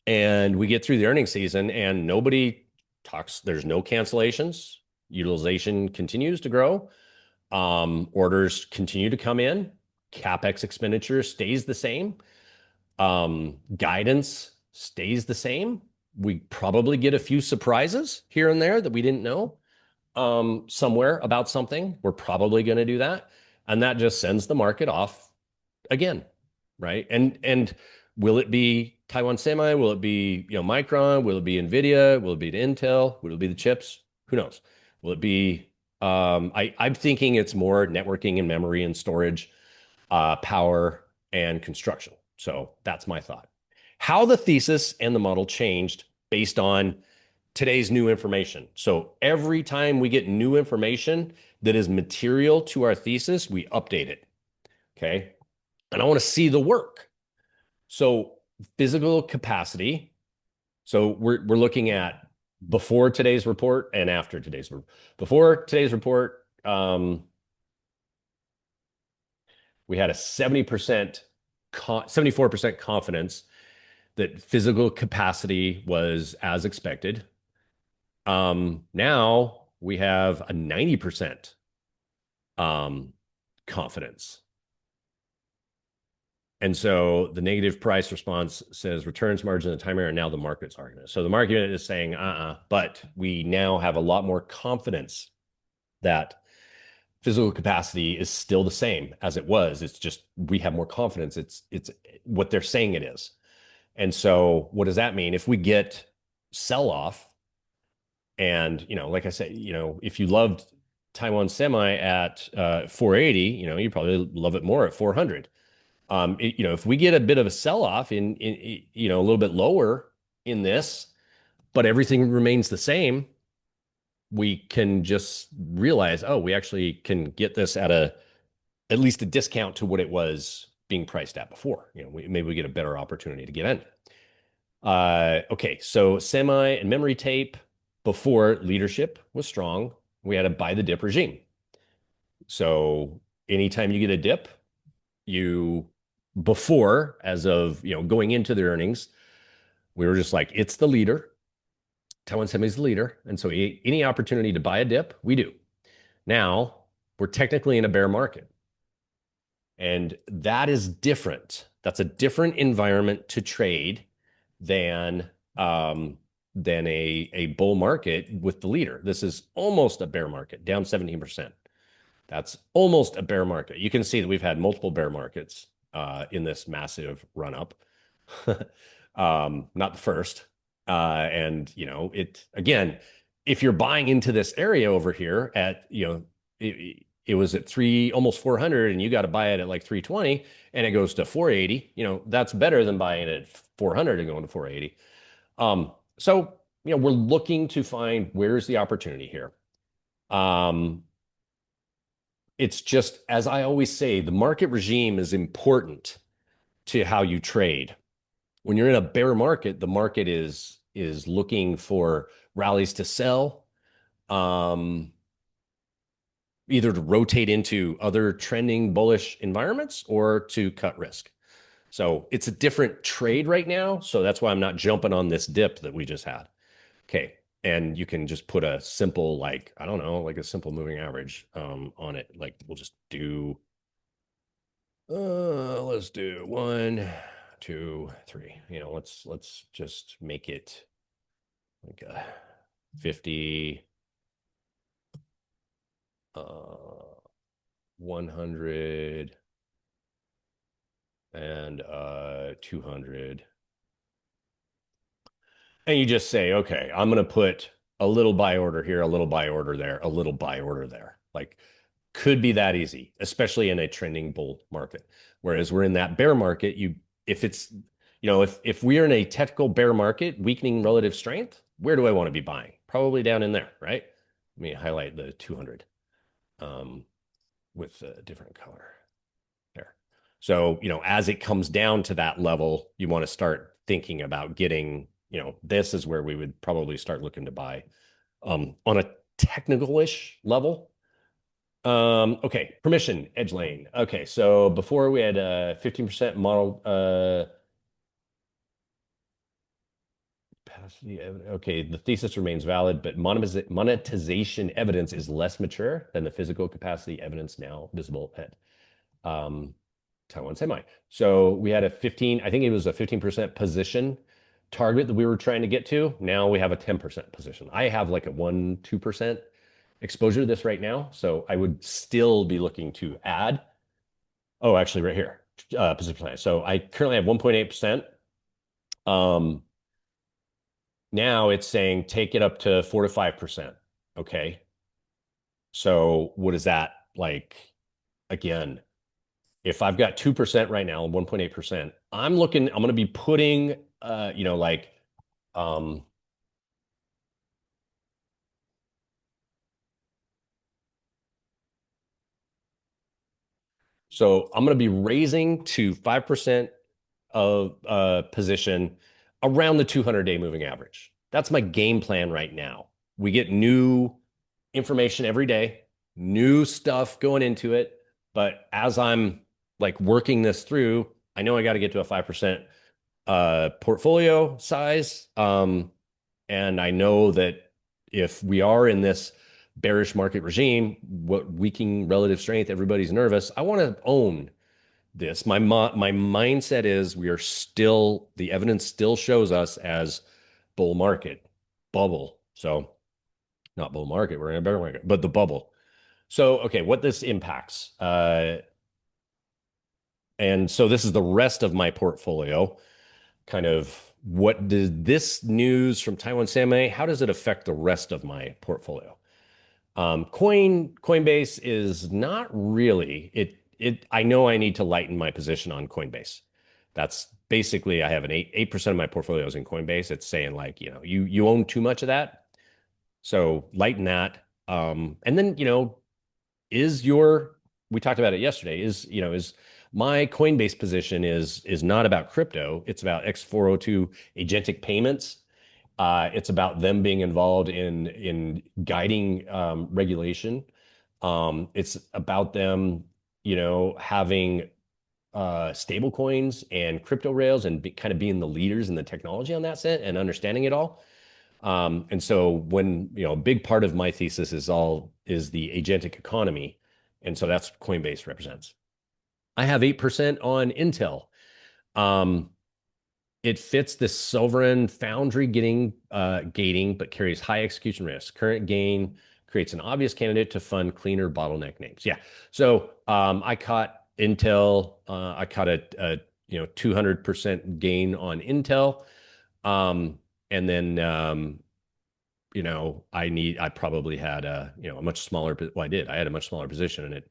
and we get through the earnings season and nobody talks, there's no cancellations, utilization continues to grow, orders continue to come in, capex expenditure stays the same, guidance stays the same. We probably get a few surprises here and there that we didn't know somewhere about something. We're probably going to do that. And that just sends the market off again, right? And will it be Taiwan Semi? Will it be Micron? Will it be NVIDIA? Will it be Intel? Will it be the chips? Who knows? Will it be I'm thinking it's more networking and memory and storage, power and construction. So that's my thought. How the thesis and the model changed based on today's new information. So every time we get new information that is material to our thesis, we update it. Okay. And I want to see the work. So physical capacity. So we're looking at before today's report and after today's report. Before today's report, we had a 74% confidence that physical capacity was as expected. Now we have a 90% confidence. And so the negative price response says returns margin and time error, and now the market's argument. So the market is saying, but we now have a lot more confidence that physical capacity is still the same as it was. It's just we have more confidence. It's what they're saying it is. And so what does that mean? If we get sell off and, like I said, if you loved Taiwan Semi at 480, you probably love it more at 400. If we get a bit of a sell off in a little bit lower in this, but everything remains the same, we can just realize, oh, we actually can get this at least a discount to what it was being priced at before. Maybe we get a better opportunity to get in. Okay, so semi and memory tape before leadership was strong, we had a buy the dip regime. So anytime you get a dip, before, as of going into the earnings, we were just like, it's the leader. Taiwan Semi is the leader, and so any opportunity to buy a dip, we do. Now we're technically in a bear market, and that is different. That's a different environment to trade than a bull market with the leader. This is almost a bear market, down 17%. That's almost a bear market. You can see that we've had multiple bear markets in this massive run up. Not the first. And it again, if you're buying into this area over here at it was at almost 400, and you got to buy it at like 320, and it goes to 480. That's better than buying it at 400 and going to 480. So we're looking to find where's the opportunity here. It's just, as I always say, the market regime is important to how you trade. When you're in a bear market, the market is looking for rallies to sell, either to rotate into other trending bullish environments or to cut risk. So it's a different trade right now. So that's why I'm not jumping on this dip that we just had. Okay. And you can just put a simple, like, I don't know, like a simple moving average on it. Like we'll just do, let's do 1, 2, 3. Let's just make it like a 50, 100, and 200. And you just say, okay, I'm going to put a little buy order here, a little buy order there, a little buy order there. Like, could be that easy, especially in a trending bull market. Whereas we're in that bear market, if it's, if we're in a technical bear market, weakening relative strength, where do I want to be buying? Probably down in there, right? Let me highlight the 200 with a different color there. So, as it comes down to that level, you want to start thinking about getting, this is where we would probably start looking to buy on a technical-ish level. Okay, permission, edge lane. Okay, so before we had 15% model capacity. Okay, the thesis remains valid, but monetization evidence is less mature than the physical capacity evidence now visible at Taiwan Semi. So we had I think it was a 15% position target that we were trying to get to. Now we have a 10% position. I have like a 1-2% exposure to this right now. So I would still be looking to add. Oh, actually right here, position plan. So I currently have 1.8%. Now it's saying take it up to 4 to 5%. Okay. So what is that like? Again, if I've got 2% right now, 1.8%, I'm going to be putting, so I'm going to be raising to 5% of position around the 200-day moving average. That's my game plan right now. We get new information every day, new stuff going into it. But as I'm like working this through, I know I got to get to a 5% portfolio size. And I know that if we are in this bearish market regime, what weakening relative strength, everybody's nervous. I want to own this. My mindset is the evidence still shows us as bull market, bubble. So not bull market, we're in a bear market, but the bubble. So, okay, what this impacts. And so this is the rest of my portfolio. Kind of what does this news from Taiwan Semi, how does it affect the rest of my portfolio? Coinbase is not really it. I know I need to lighten my position on Coinbase. That's basically I have an 8% of my portfolio is in Coinbase. It's saying like, you own too much of that. So lighten that. And then, is your we talked about it yesterday, is my Coinbase position is not about crypto. It's about X402 agentic payments. It's about them being involved in guiding regulation. It's about them, having stable coins and crypto rails and kind of being the leaders in the technology on that set and understanding it all. And so when, a big part of my thesis is the agentic economy. And so that's what Coinbase represents. I have 8% on Intel. Um, it fits this sovereign foundry gating, but carries high execution risk. Current gain creates an obvious candidate to fund cleaner bottleneck names. Yeah. So I caught Intel. I caught a 200% gain on Intel. And then I probably had a much smaller, well, I did. I had a much smaller position in it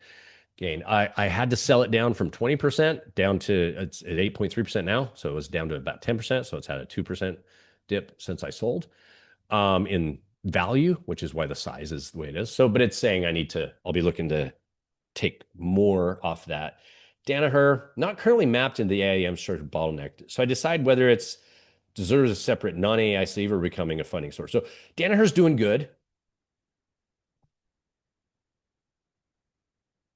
gain. I had to sell it down from 20% down to it's at 8.3% now. So it was down to about 10%. So it's had a 2% dip since I sold in value, which is why the size is the way it is. So, but it's saying I'll be looking to take more off that. Danaher, not currently mapped in the AIM structure bottleneck. So I decide whether it's deserves a separate non-AI sleeve or becoming a funding source. So Danaher's doing good.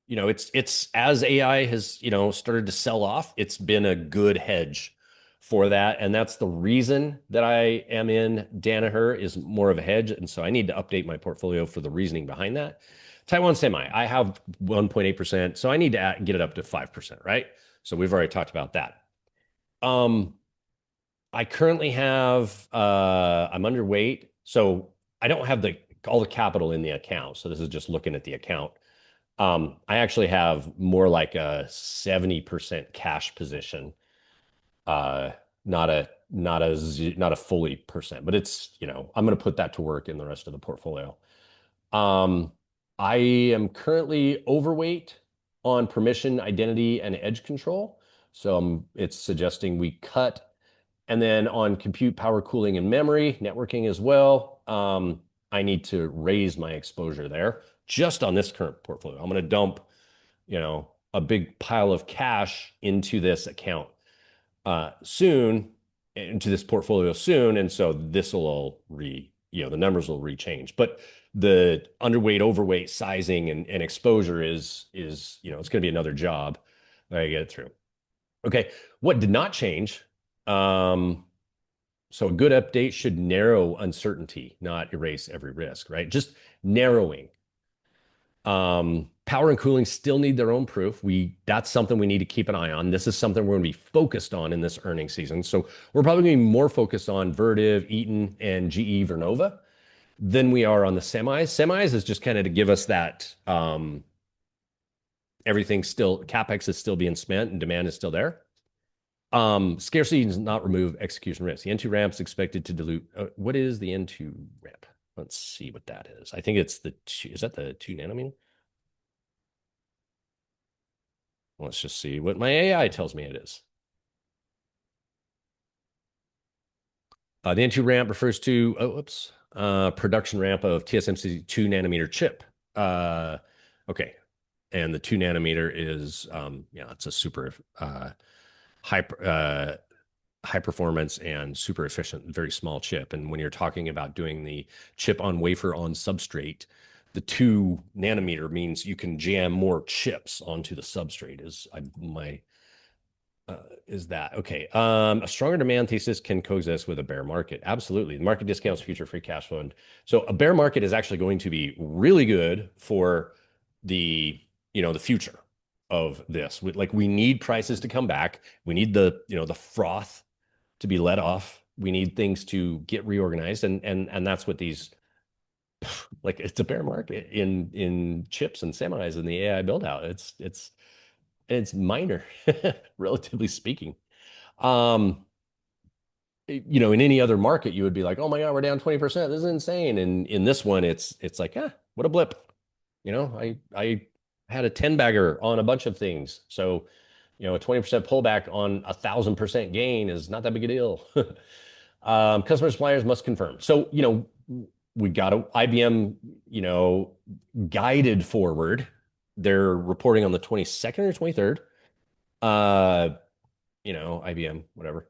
It's as AI has, started to sell off, it's been a good hedge for that. And that's the reason that I am in Danaher is more of a hedge. And so I need to update my portfolio for the reasoning behind that. Taiwan Semi, I have 1.8%. So I need to get it up to 5%, right? So we've already talked about that. I currently have, I'm underweight. So I don't have all the capital in the account. So this is just looking at the account. I actually have more like a 70% cash position. Uh, not a fully percent, but it's, I'm going to put that to work in the rest of the portfolio. Um, I am currently overweight on permission, identity, and edge control. So it's suggesting we cut. And then on compute, power, cooling, and memory, networking as well. I need to raise my exposure there just on this current portfolio. I'm going to dump, a big pile of cash into this account soon, into this portfolio soon. And so this will all the numbers will rechange. But the underweight, overweight sizing and exposure is, it's going to be another job that I get it through. Okay. What did not change? So a good update should narrow uncertainty, not erase every risk, right? Just narrowing. Power and cooling still need their own proof. That's something we need to keep an eye on. This is something we're going to be focused on in this earnings season. So we're probably going to be more focused on Vertiv, Eaton, and GE Vernova than we are on the semis. Semis is just kind of to give us that everything still, capex is still being spent and demand is still there. Scarcity does not remove execution risk. The N2 ramp is expected to dilute. What is the N2 ramp? Let's see what that is. I think it's is that the 2 nanometer? Let's just see what my AI tells me it is. The N2 ramp refers to, production ramp of TSMC 2 nanometer chip. Okay. And the 2 nanometer is, it's a super high performance and super efficient, very small chip. And when you're talking about doing the chip on wafer on substrate, the 2 nanometer means you can jam more chips onto the substrate. Is that okay? A stronger demand thesis can coexist with a bear market. Absolutely, the market discounts future free cash flow, and so a bear market is actually going to be really good for the future of this. We need prices to come back. We need the froth to be let off. We need things to get reorganized, and that's what these like it's a bear market in chips and semis and the AI build out. It's minor, relatively speaking. Um, in any other market, you would be like, oh my God, we're down 20%. This is insane. And in this one, it's like, what a blip. I had a 10 bagger on a bunch of things. So, a 20% pullback on 1,000% gain is not that big a deal. Customer suppliers must confirm. So, we got IBM, guided forward. They're reporting on the 22nd or 23rd. Uh, IBM, whatever.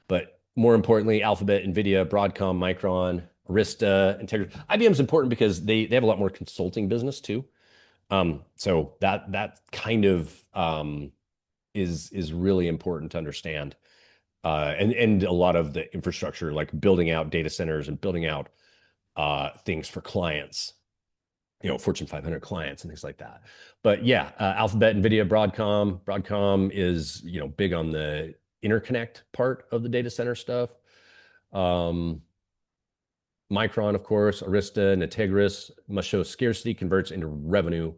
But more importantly, Alphabet, NVIDIA, Broadcom, Micron, Arista, Integra. IBM's important because they have a lot more consulting business too. So that kind of is really important to understand. And a lot of the infrastructure, like building out data centers and building out things for clients, Fortune 500 clients and things like that. But yeah, Alphabet, NVIDIA, Broadcom. Broadcom is, big on the interconnect part of the data center stuff. Um, Micron, of course, Arista and Integris must show scarcity converts into revenue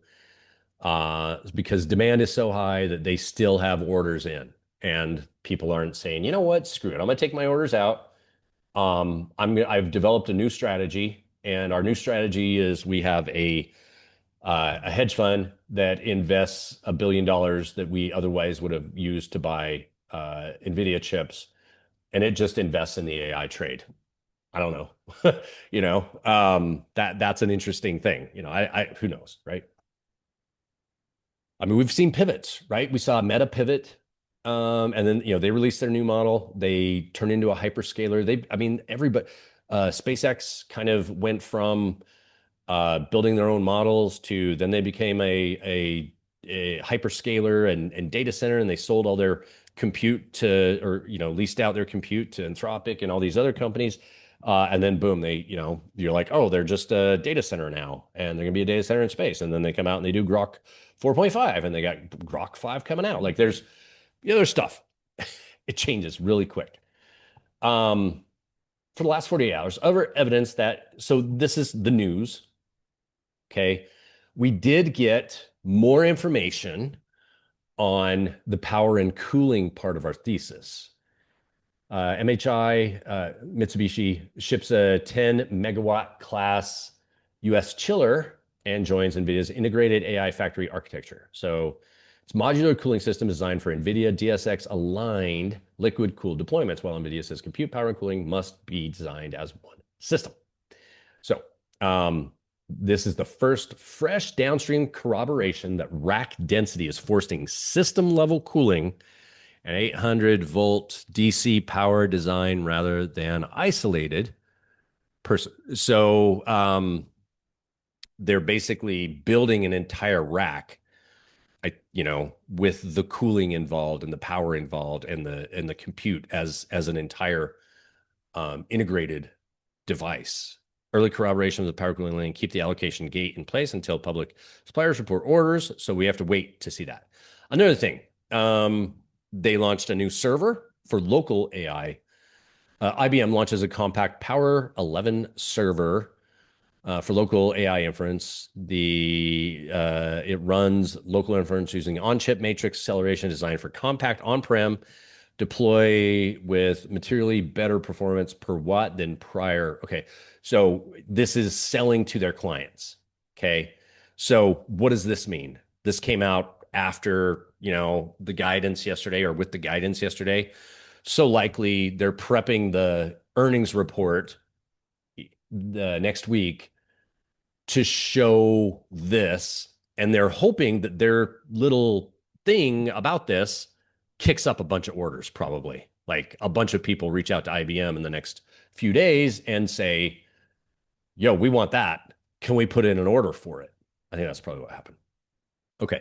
because demand is so high that they still have orders in. And people aren't saying, you know what, screw it. I'm going to take my orders out. I've developed a new strategy, and our new strategy is we have a hedge fund that invests $1 billion that we otherwise would have used to buy NVIDIA chips, and it just invests in the AI trade. I don't know. That's an interesting thing. I who knows, right? I mean, we've seen pivots, right? We saw Meta pivot, and then they released their new model. They turned into a hyperscaler. Everybody, SpaceX kind of went from building their own models to then they became a hyperscaler and data center, and they sold all their compute to, or leased out their compute to Anthropic and all these other companies. And then boom, you're like, oh, they're just a data center now, and they're gonna be a data center in space. And then they come out and they do Grok 4.5, and they got Grok 5 coming out. Like there's stuff. It changes really quick. For the last 48 hours, other evidence that, so this is the news. Okay. We did get more information on the power and cooling part of our thesis. MHI, Mitsubishi ships a 10 megawatt class US chiller and joins NVIDIA's integrated AI factory architecture. So it's modular cooling system designed for NVIDIA DSX aligned liquid cooled deployments, while NVIDIA says compute power and cooling must be designed as one system. So this is the first fresh downstream corroboration that rack density is forcing system level cooling an 800-volt DC power design rather than isolated person. So they're basically building an entire rack, with the cooling involved and the power involved and the compute as an entire integrated device. Early corroboration of the power cooling lane, keep the allocation gate in place until public suppliers report orders. So we have to wait to see that. Another thing, they launched a new server for local AI. IBM launches a compact Power 11 server for local AI inference. It runs local inference using on-chip matrix acceleration designed for compact on-prem deploy with materially better performance per watt than prior. Okay, so this is selling to their clients. Okay, so what does this mean? This came out after the guidance yesterday, or with the guidance yesterday. So likely they're prepping the earnings report the next week to show this, and they're hoping that their little thing about this kicks up a bunch of orders, probably. Like a bunch of people reach out to IBM in the next few days and say, yo, we want that. Can we put in an order for it? I think that's probably what happened. Okay.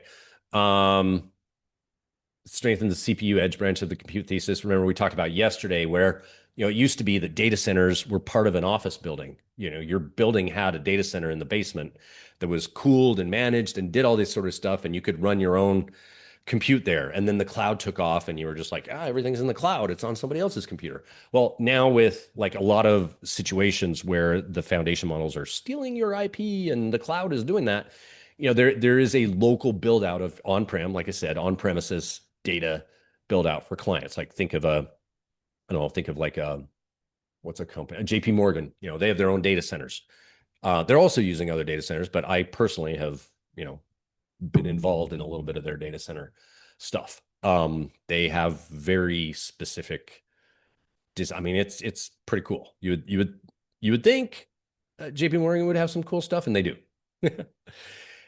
Strengthen the CPU edge branch of the compute thesis. Remember, we talked about yesterday where, it used to be that data centers were part of an office building. Your building had a data center in the basement that was cooled and managed and did all this sort of stuff. And you could run your own compute there. And then the cloud took off and you were just like, ah, everything's in the cloud. It's on somebody else's computer. Well, now with like a lot of situations where the foundation models are stealing your IP and the cloud is doing that, there is a local build out of on-prem, like I said, on-premises data build out for clients. Like think of I don't know, think of like what's a company, JP Morgan, they have their own data centers. They're also using other data centers, but I personally have, been involved in a little bit of their data center stuff. They have very specific I mean, it's pretty cool. You would think JP Morgan would have some cool stuff, and they do.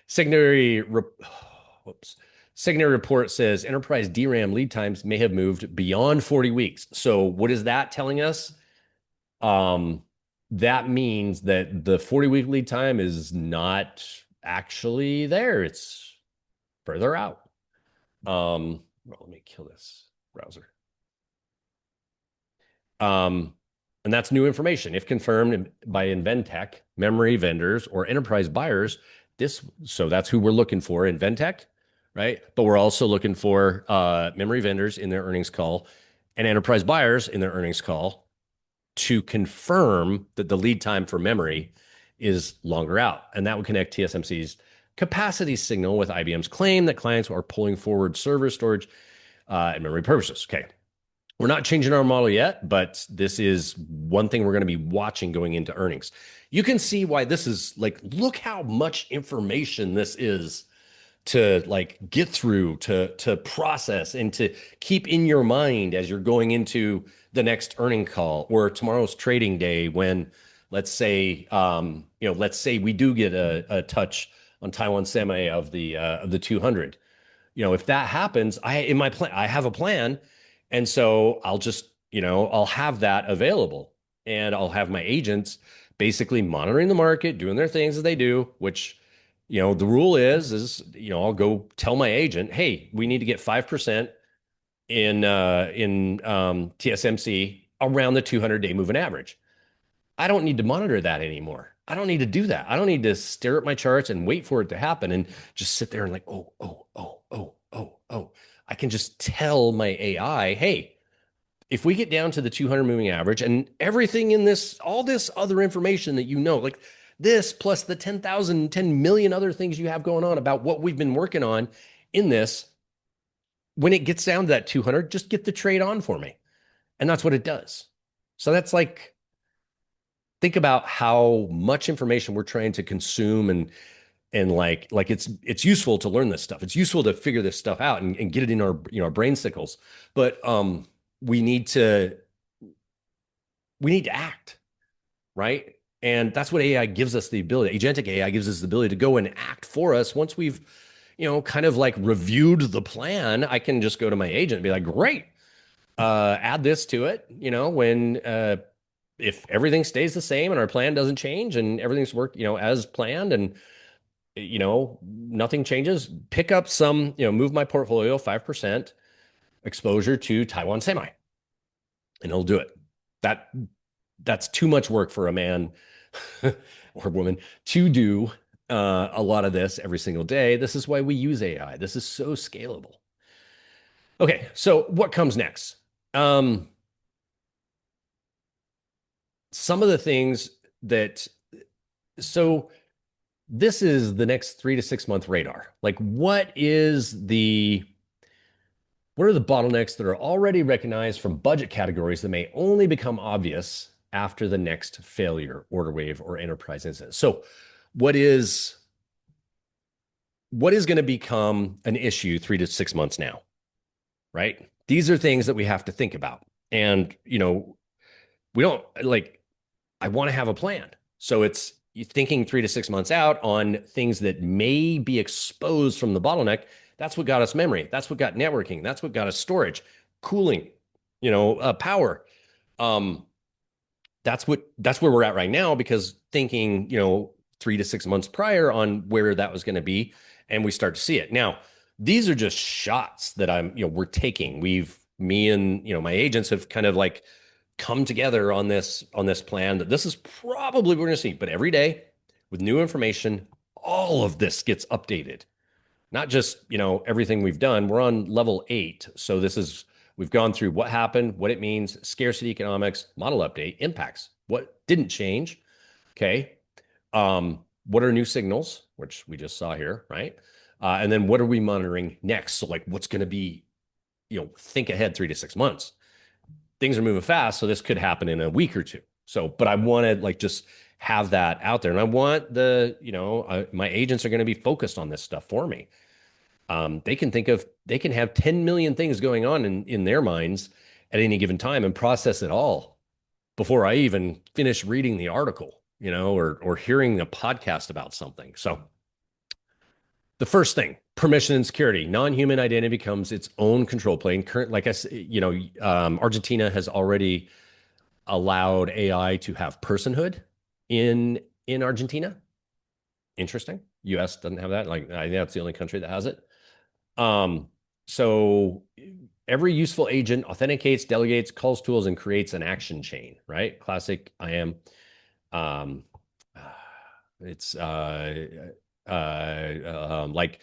Signatory whoops. Signatory report says enterprise DRAM lead times may have moved beyond 40 weeks. So what is that telling us? That means that the 40-week lead time is not actually there. It's further out. Well, let me kill this browser. And that's new information. If confirmed by Inventec, memory vendors, or enterprise buyers, so that's who we're looking for, Inventec, right? But we're also looking for memory vendors in their earnings call and enterprise buyers in their earnings call to confirm that the lead time for memory is longer out. And that would connect TSMC's capacity signal with IBM's claim that clients are pulling forward server storage and memory purposes. Okay. We're not changing our model yet, but this is one thing we're going to be watching going into earnings. You can see why this is like, look how much information this is to like get through, to process, and to keep in your mind as you're going into the next earning call or tomorrow's trading day when let's say we do get a touch on Taiwan Semi of the 200. If that happens, I have a plan, and so I'll have that available, and I'll have my agents basically monitoring the market, doing their things as they do, which the rule is I'll go tell my agent, hey, we need to get 5% in TSMC around the 200-day moving average. I don't need to monitor that anymore. I don't need to do that. I don't need to stare at my charts and wait for it to happen and just sit there and like, oh, oh, oh, oh, oh, oh. I can just tell my AI, hey, if we get down to the 200 moving average and everything in this, all this other information that like this plus the 10,000, 10 million other things you have going on about what we've been working on in this, when it gets down to that 200, just get the trade on for me. And that's what it does. So that's like, think about how much information we're trying to consume and like it's useful to learn this stuff. It's useful to figure this stuff out and get it in our our brain sickles. But we need to act, right? And that's what AI gives us the ability. Agentic AI gives us the ability to go and act for us. Once we've kind of like reviewed the plan, I can just go to my agent and be like, great, add this to it. When if everything stays the same and our plan doesn't change and everything's worked as planned and nothing changes, pick up some move my portfolio 5% exposure to Taiwan Semi, and he'll do it. That's too much work for a man or woman to do a lot of this every single day. This is why we use AI. This is so scalable. Okay, so what comes next? Some of the things so this is the next 3 to 6 month radar. Like what are the bottlenecks that are already recognized from budget categories that may only become obvious after the next failure, order wave, or enterprise incident? So what is going to become an issue 3 to 6 months now, right? These are things that we have to think about. And, we don't I want to have a plan. So it's thinking 3 to 6 months out on things that may be exposed from the bottleneck. That's what got us memory. That's what got networking. That's what got us storage, cooling, power. That's where we're at right now, because thinking, 3 to 6 months prior on where that was going to be, and we start to see it. Now, these are just shots that we're taking. Me and, my agents have kind of like come together on this plan that this is probably what we're going to see. But every day with new information, all of this gets updated. not just, everything we've done. We're on level 8. So we've gone through what happened, what it means, scarcity economics, model update, impacts, what didn't change. Okay. What are new signals, which we just saw here, right? And then what are we monitoring next? So like what's going to be, think ahead 3 to 6 months. Things are moving fast, so this could happen in a week or two. So, but I want to like just have that out there, and I want my agents are going to be focused on this stuff for me. They can have 10 million things going on in their minds at any given time and process it all before I even finish reading the article, or hearing a podcast about something. So the first thing, permission and security. Non-human identity becomes its own control plane. Current, like I said, Argentina has already allowed AI to have personhood in Argentina. Interesting. U.S. doesn't have that. Like I think that's the only country that has it. So every useful agent authenticates, delegates, calls tools, and creates an action chain. Right? Classic IAM. It's like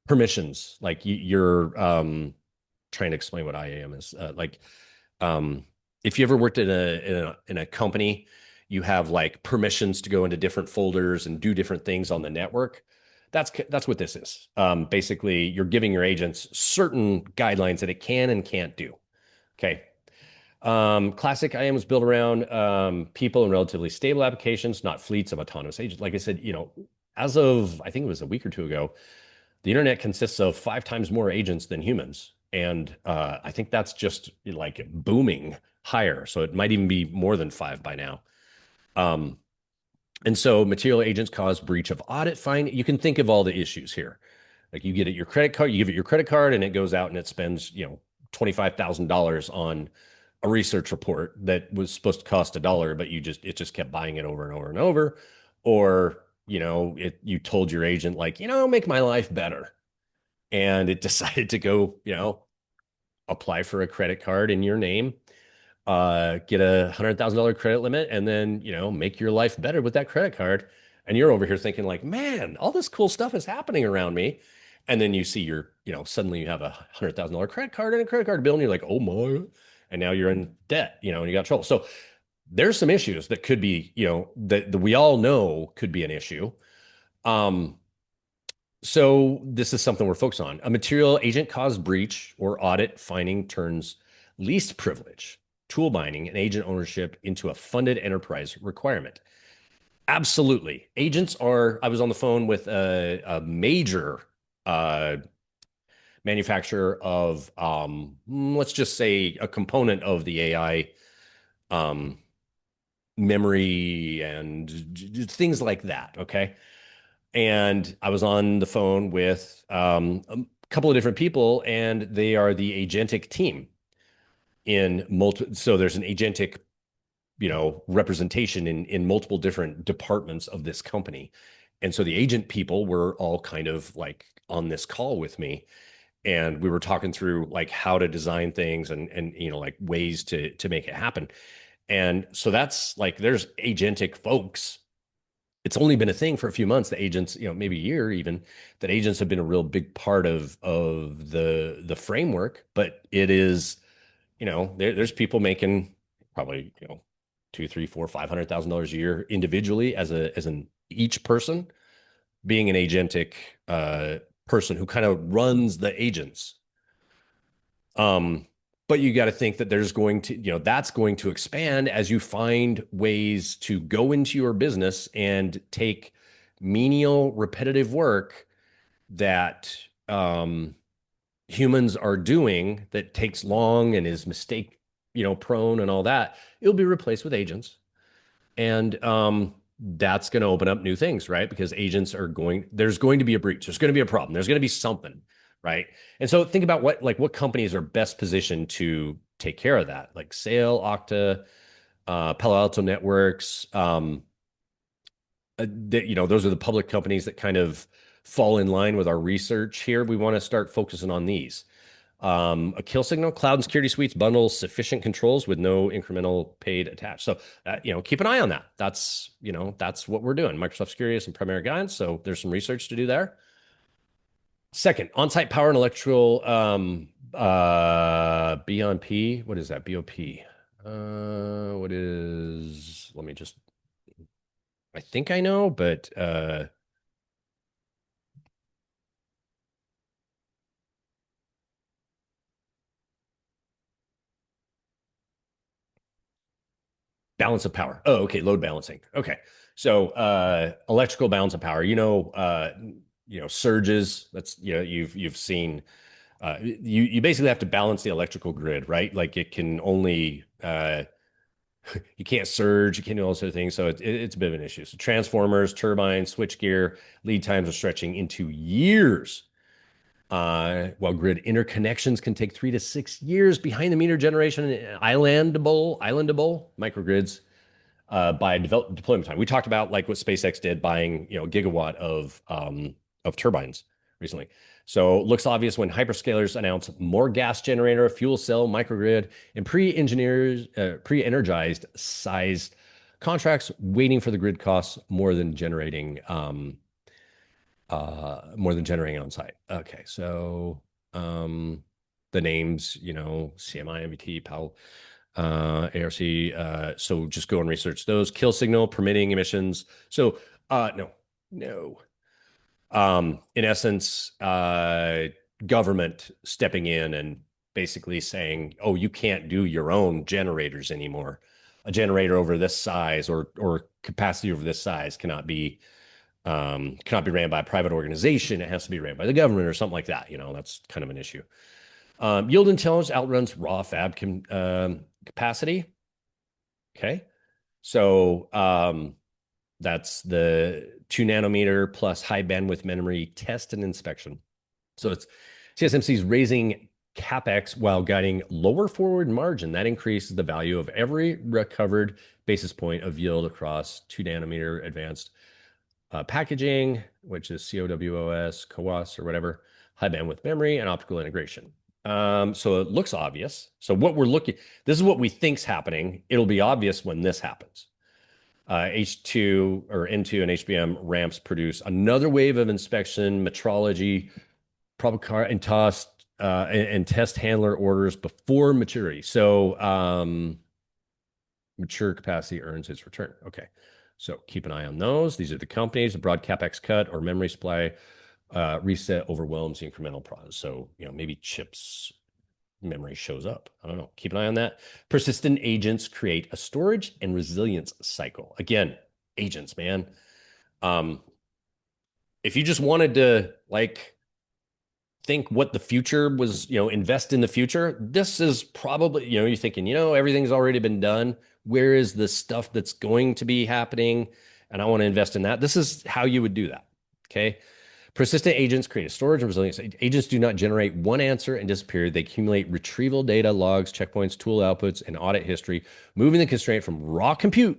permissions. Like you're trying to explain what IAM is. If you ever worked in a company, you have like permissions to go into different folders and do different things on the network. That's what this is. Basically, you're giving your agents certain guidelines that it can and can't do. Okay. Classic IAM was built around people and relatively stable applications, not fleets of autonomous agents. Like I said, as of I think it was a week or two ago, the internet consists of 5 times more agents than humans. And I think that's just like booming higher. So it might even be more than 5 by now. And so material agents cause breach of audit fine. You can think of all the issues here. Like you get it your credit card, you give it your credit card, and it goes out and it spends, $25,000 on a research report that was supposed to cost $1, but it just kept buying it over and over and over. Or, you told your agent like, make my life better. And it decided to go, apply for a credit card in your name, get $100,000 credit limit, and then, make your life better with that credit card. And you're over here thinking like, man, all this cool stuff is happening around me. And then you see suddenly you have $100,000 credit card and a credit card bill, and you're like, oh my, and now you're in debt, and you got trouble. So there's some issues that could be, that we all know could be an issue. So this is something we're focused on. A material agent caused breach or audit finding turns least privilege, tool binding, and agent ownership into a funded enterprise requirement. Absolutely. I was on the phone with a major manufacturer of, let's just say, a component of the AI memory and things like that. Okay. And I was on the phone with a couple of different people, and they are the agentic team so there's an agentic, representation in multiple different departments of this company. And so the agent people were all kind of like on this call with me, and we were talking through like how to design things and like ways to make it happen. And so that's like there's agentic folks. It's only been a thing for a few months. The agents, maybe a year even, that agents have been a real big part of the framework. But it is, there's people making probably, two, three, four, $500,000 a year individually as an each person being an agentic person who kind of runs the agents. But you got to think that there's going to, that's going to expand as you find ways to go into your business and take menial, repetitive work that humans are doing that takes long and is mistake, prone and all that. It'll be replaced with agents. And that's going to open up new things, right? Because there's going to be a breach. There's going to be a problem. There's going to be something, right? And so think about what companies are best positioned to take care of that, like Sail, Okta, Palo Alto Networks. Those are the public companies that kind of fall in line with our research here. We want to start focusing on these. A kill signal, cloud and security suites bundles sufficient controls with no incremental paid attached. So, keep an eye on that. That's what we're doing. Microsoft Security and primary guidance. So there's some research to do there. Second, on-site power and electrical beyond P. What is that? BOP. What is, let me just, I think I know, but balance of power. Oh, okay, load balancing. Okay. So electrical balance of power, surges, that's you've seen you basically have to balance the electrical grid, right? Like it can only you can't surge, you can't do all those other things. So it's a bit of an issue. So transformers, turbines, switchgear, lead times are stretching into years. While grid interconnections can take 3 to 6 years, behind the meter generation, islandable microgrids by deployment time. We talked about like what SpaceX did, buying gigawatt of turbines recently. So it looks obvious when hyperscalers announce more gas generator, fuel cell, microgrid, and pre-energized sized contracts, waiting for the grid costs more than generating on site. Okay, so um, the names, CMI, MVT, PAL, ARC. So just go and research those. Kill signal, permitting emissions. So no, no. In essence, government stepping in and basically saying, "Oh, you can't do your own generators anymore. A generator over this size or capacity over this size cannot be ran by a private organization. It has to be ran by the government or something like that. That's kind of an issue. Yield intelligence outruns raw fab capacity. Okay. So that's the 2 nanometer plus high bandwidth memory test and inspection. So it's TSMC's raising capex while guiding lower forward margin. That increases the value of every recovered basis point of yield across 2 nanometer advanced packaging, which is COWOS or whatever, high bandwidth memory, and optical integration. So it looks obvious. So what we're looking, this is what we think's happening. It'll be obvious when this happens. H2 or N2 and HBM ramps produce another wave of inspection, metrology, probe car and test handler orders before maturity. So mature capacity earns its return. Okay. So keep an eye on those. These are the companies. A broad capex cut or memory supply reset overwhelms the incremental process. So, maybe chips memory shows up. I don't know. Keep an eye on that. Persistent agents create a storage and resilience cycle. Again, agents, man. If you just wanted to think what the future was, invest in the future, this is probably, you're thinking, everything's already been done. Where is the stuff that's going to be happening? And I want to invest in that. This is how you would do that. Okay. Persistent agents create a storage and resilience. Agents do not generate one answer and disappear. They accumulate retrieval data, logs, checkpoints, tool outputs, and audit history, moving the constraint from raw compute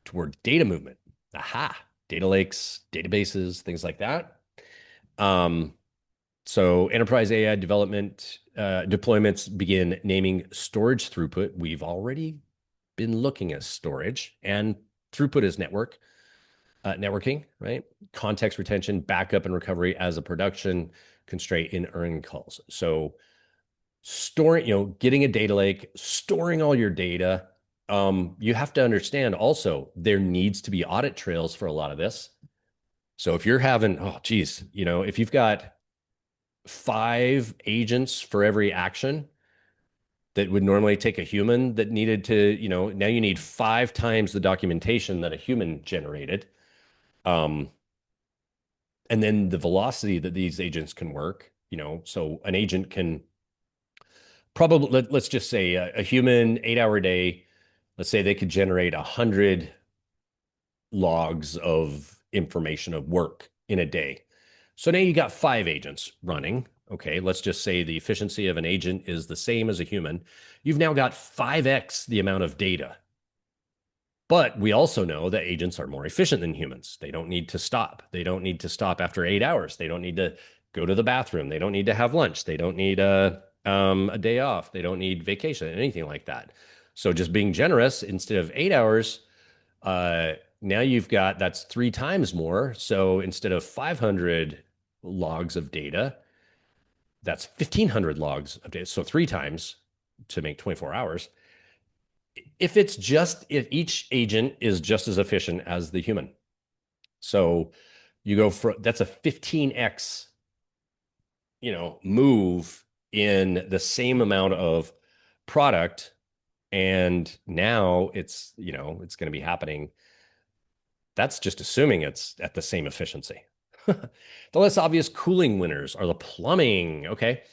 toward data movement. Aha. Data lakes, databases, things like that. So enterprise AI development deployments begin naming storage throughput. We've already been looking at storage, and throughput is networking, right? Context retention, backup, and recovery as a production constraint in earning calls. So storing, getting a data lake, storing all your data. You have to understand also there needs to be audit trails for a lot of this. So if you're having, oh geez, if you've got 5 agents for every action that would normally take a human that needed to, now you need 5 times the documentation that a human generated. And then the velocity that these agents can work, so an agent can probably, let's just say a human 8-hour day, let's say they could generate 100 logs of information of work in a day. So now you got 5 agents running. Okay, let's just say the efficiency of an agent is the same as a human. You've now got 5x the amount of data. But we also know that agents are more efficient than humans. They don't need to stop. They don't need to stop after 8 hours. They don't need to go to the bathroom. They don't need to have lunch. They don't need a day off. They don't need vacation, anything like that. So just being generous, instead of 8 hours, now that's 3 times more. So instead of 500 logs of data. That's 1,500 logs of data. So three times to make 24 hours. If each agent is just as efficient as the human. So you go for that's a 15x, move in the same amount of product. And now it's going to be happening. That's just assuming it's at the same efficiency. The less obvious cooling winners are the plumbing. Okay.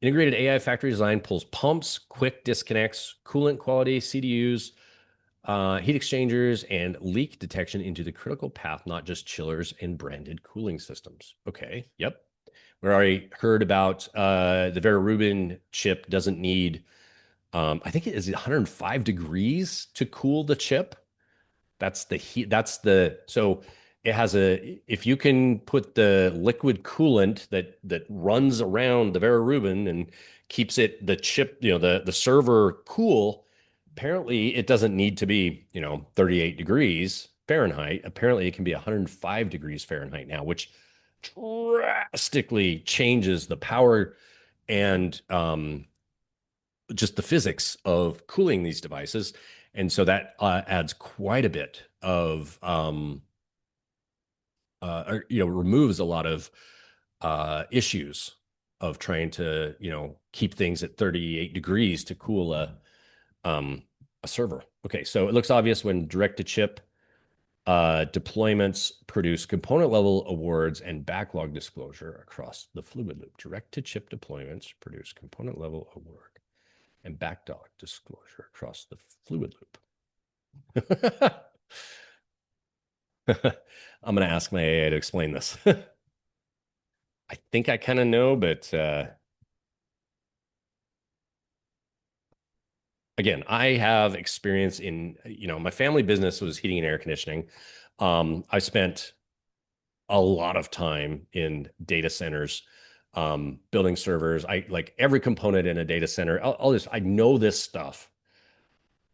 Integrated AI factory design pulls pumps, quick disconnects, coolant quality, CDUs, heat exchangers, and leak detection into the critical path, not just chillers and branded cooling systems. Okay. Yep. We already heard about the Vera Rubin chip doesn't need, I think it is 105 degrees to cool the chip. That's the heat. So it has if you can put the liquid coolant that runs around the Vera Rubin and keeps the chip, the server cool, apparently it doesn't need to be, 38 degrees Fahrenheit. Apparently it can be 105 degrees Fahrenheit now, which drastically changes the power and just the physics of cooling these devices. And so that adds quite a bit of, removes a lot of issues of trying to, keep things at 38 degrees to cool a server. Okay, so it looks obvious when direct-to-chip deployments produce component-level awards and backlog disclosure across the fluid loop. Direct-to-chip deployments produce component-level award and backlog disclosure across the fluid loop. I'm going to ask my AI to explain this. I think I kind of know, but again, I have experience in, my family business was heating and air conditioning. I spent a lot of time in data centers, building servers. I like every component in a data center. I know this stuff,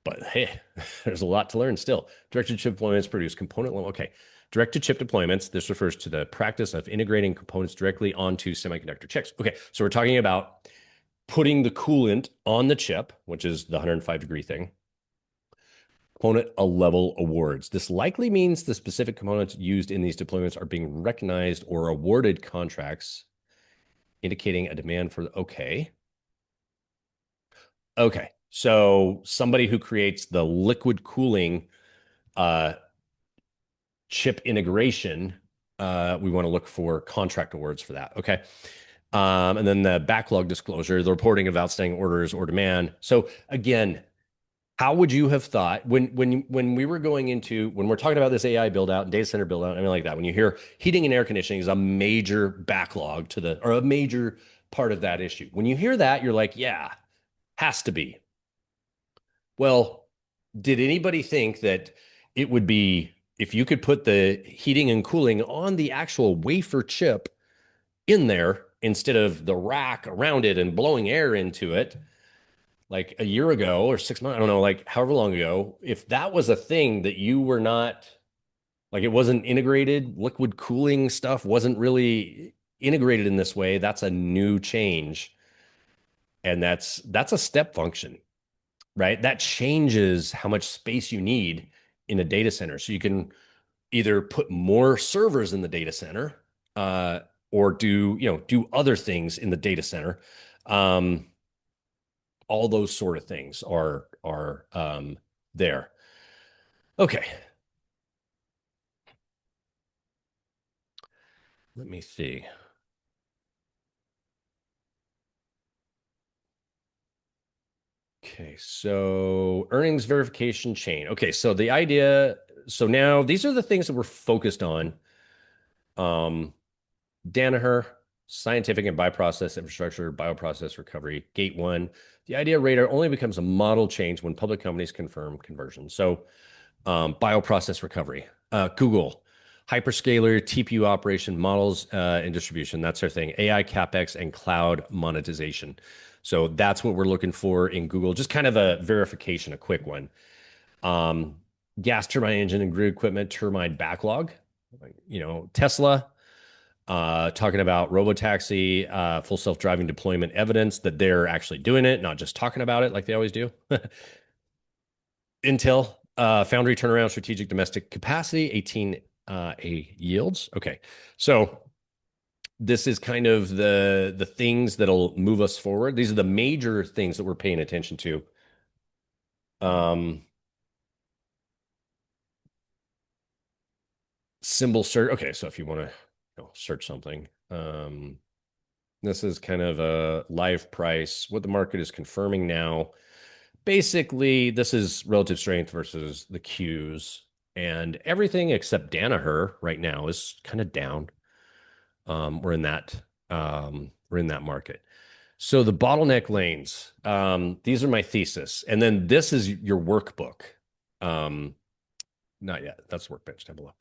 but hey, there's a lot to learn still. Direct-to-chip deployments produce component level. Okay. Direct-to-chip deployments, this refers to the practice of integrating components directly onto semiconductor chips. Okay, so we're talking about putting the coolant on the chip, which is the 105-degree thing. Component level awards. This likely means the specific components used in these deployments are being recognized or awarded contracts, indicating a demand for, okay. Okay, so somebody who creates the liquid cooling chip integration, we want to look for contract awards for that. Okay. And then the backlog disclosure, the reporting of outstanding orders or demand. So again, how would you have thought when we were going into when we're talking about this AI build out and data center build out, I mean like that, when you hear heating and air conditioning is a major backlog or a major part of that issue. When you hear that, you're like, yeah, has to be. Well, did anybody think that it would be if you could put the heating and cooling on the actual wafer chip in there instead of the rack around it and blowing air into it like a year ago or 6 months, I don't know, like however long ago, if that was a thing that you were not like it wasn't integrated, liquid cooling stuff wasn't really integrated in this way, that's a new change. And that's a step function, right? That changes how much space you need in a data center. So you can either put more servers in the data center, or do other things in the data center. All those sort of things are there. Okay. Let me see. Okay, so earnings verification chain. Okay, so the idea, so now these are the things that we're focused on. Danaher, scientific and bioprocess infrastructure, bioprocess recovery, gate one. The idea radar only becomes a model change when public companies confirm conversion. So bioprocess recovery, Google, hyperscaler, TPU operation, models and distribution, that's their thing, AI capex and cloud monetization. So that's what we're looking for in Google. Just kind of a verification, a quick one. Gas turbine engine and grid equipment, turbine backlog. Tesla, talking about robotaxi, full self-driving deployment evidence that they're actually doing it, not just talking about it like they always do. Intel, foundry turnaround, strategic domestic capacity, 18 A yields. Okay, so this is kind of the things that'll move us forward. These are the major things that we're paying attention to. Um, Symbol search. Okay, so if you want to search something, this is kind of a live price, what the market is confirming now. Basically, this is relative strength versus the Qs, and everything except Danaher right now is kind of down. We're in that market. So the bottleneck lanes, these are my thesis, and then this is your workbook. Not yet. That's workbench down below.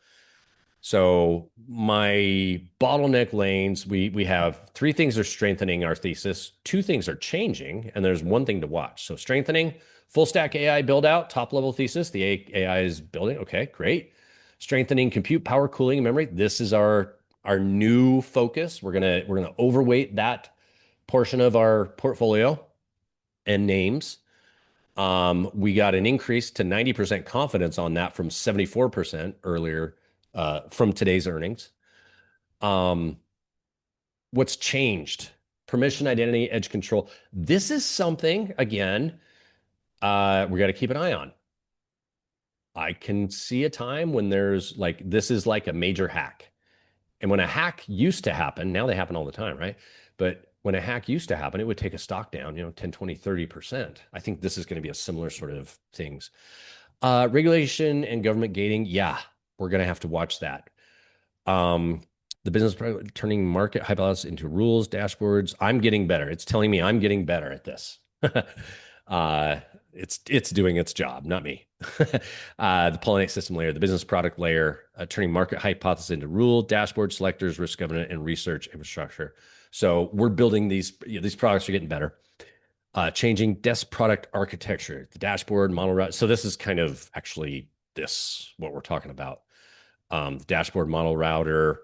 So my bottleneck lanes, we have three things are strengthening our thesis, two things are changing, and there's one thing to watch. So strengthening, full stack AI build out, top level thesis. The AI is building. Okay, great. Strengthening compute, power, cooling, and memory. This is our new focus. We're gonna overweight that portion of our portfolio and names. We got an increase to 90% confidence on that from 74% earlier from today's earnings. Um, what's changed? Permission, identity, edge control. This is something, again, we got to keep an eye on. I can see a time when there's like, this is like a major hack. And when a hack used to happen, now they happen all the time, right? But when a hack used to happen, it would take a stock down, 10, 20, 30%. I think this is going to be a similar sort of things. Regulation and government gating, yeah, we're going to have to watch that. Um, the business turning market hypothesis into rules, dashboards. I'm getting better. It's telling me I'm getting better at this. uh, it's doing its job, not me. The pollinate system layer, the business product layer, turning market hypothesis into rule, dashboard, selectors, risk governance, and research infrastructure. So we're building these. These products are getting better. Changing desk product architecture, the dashboard model route. So this is kind of actually this what we're talking about. The dashboard model router,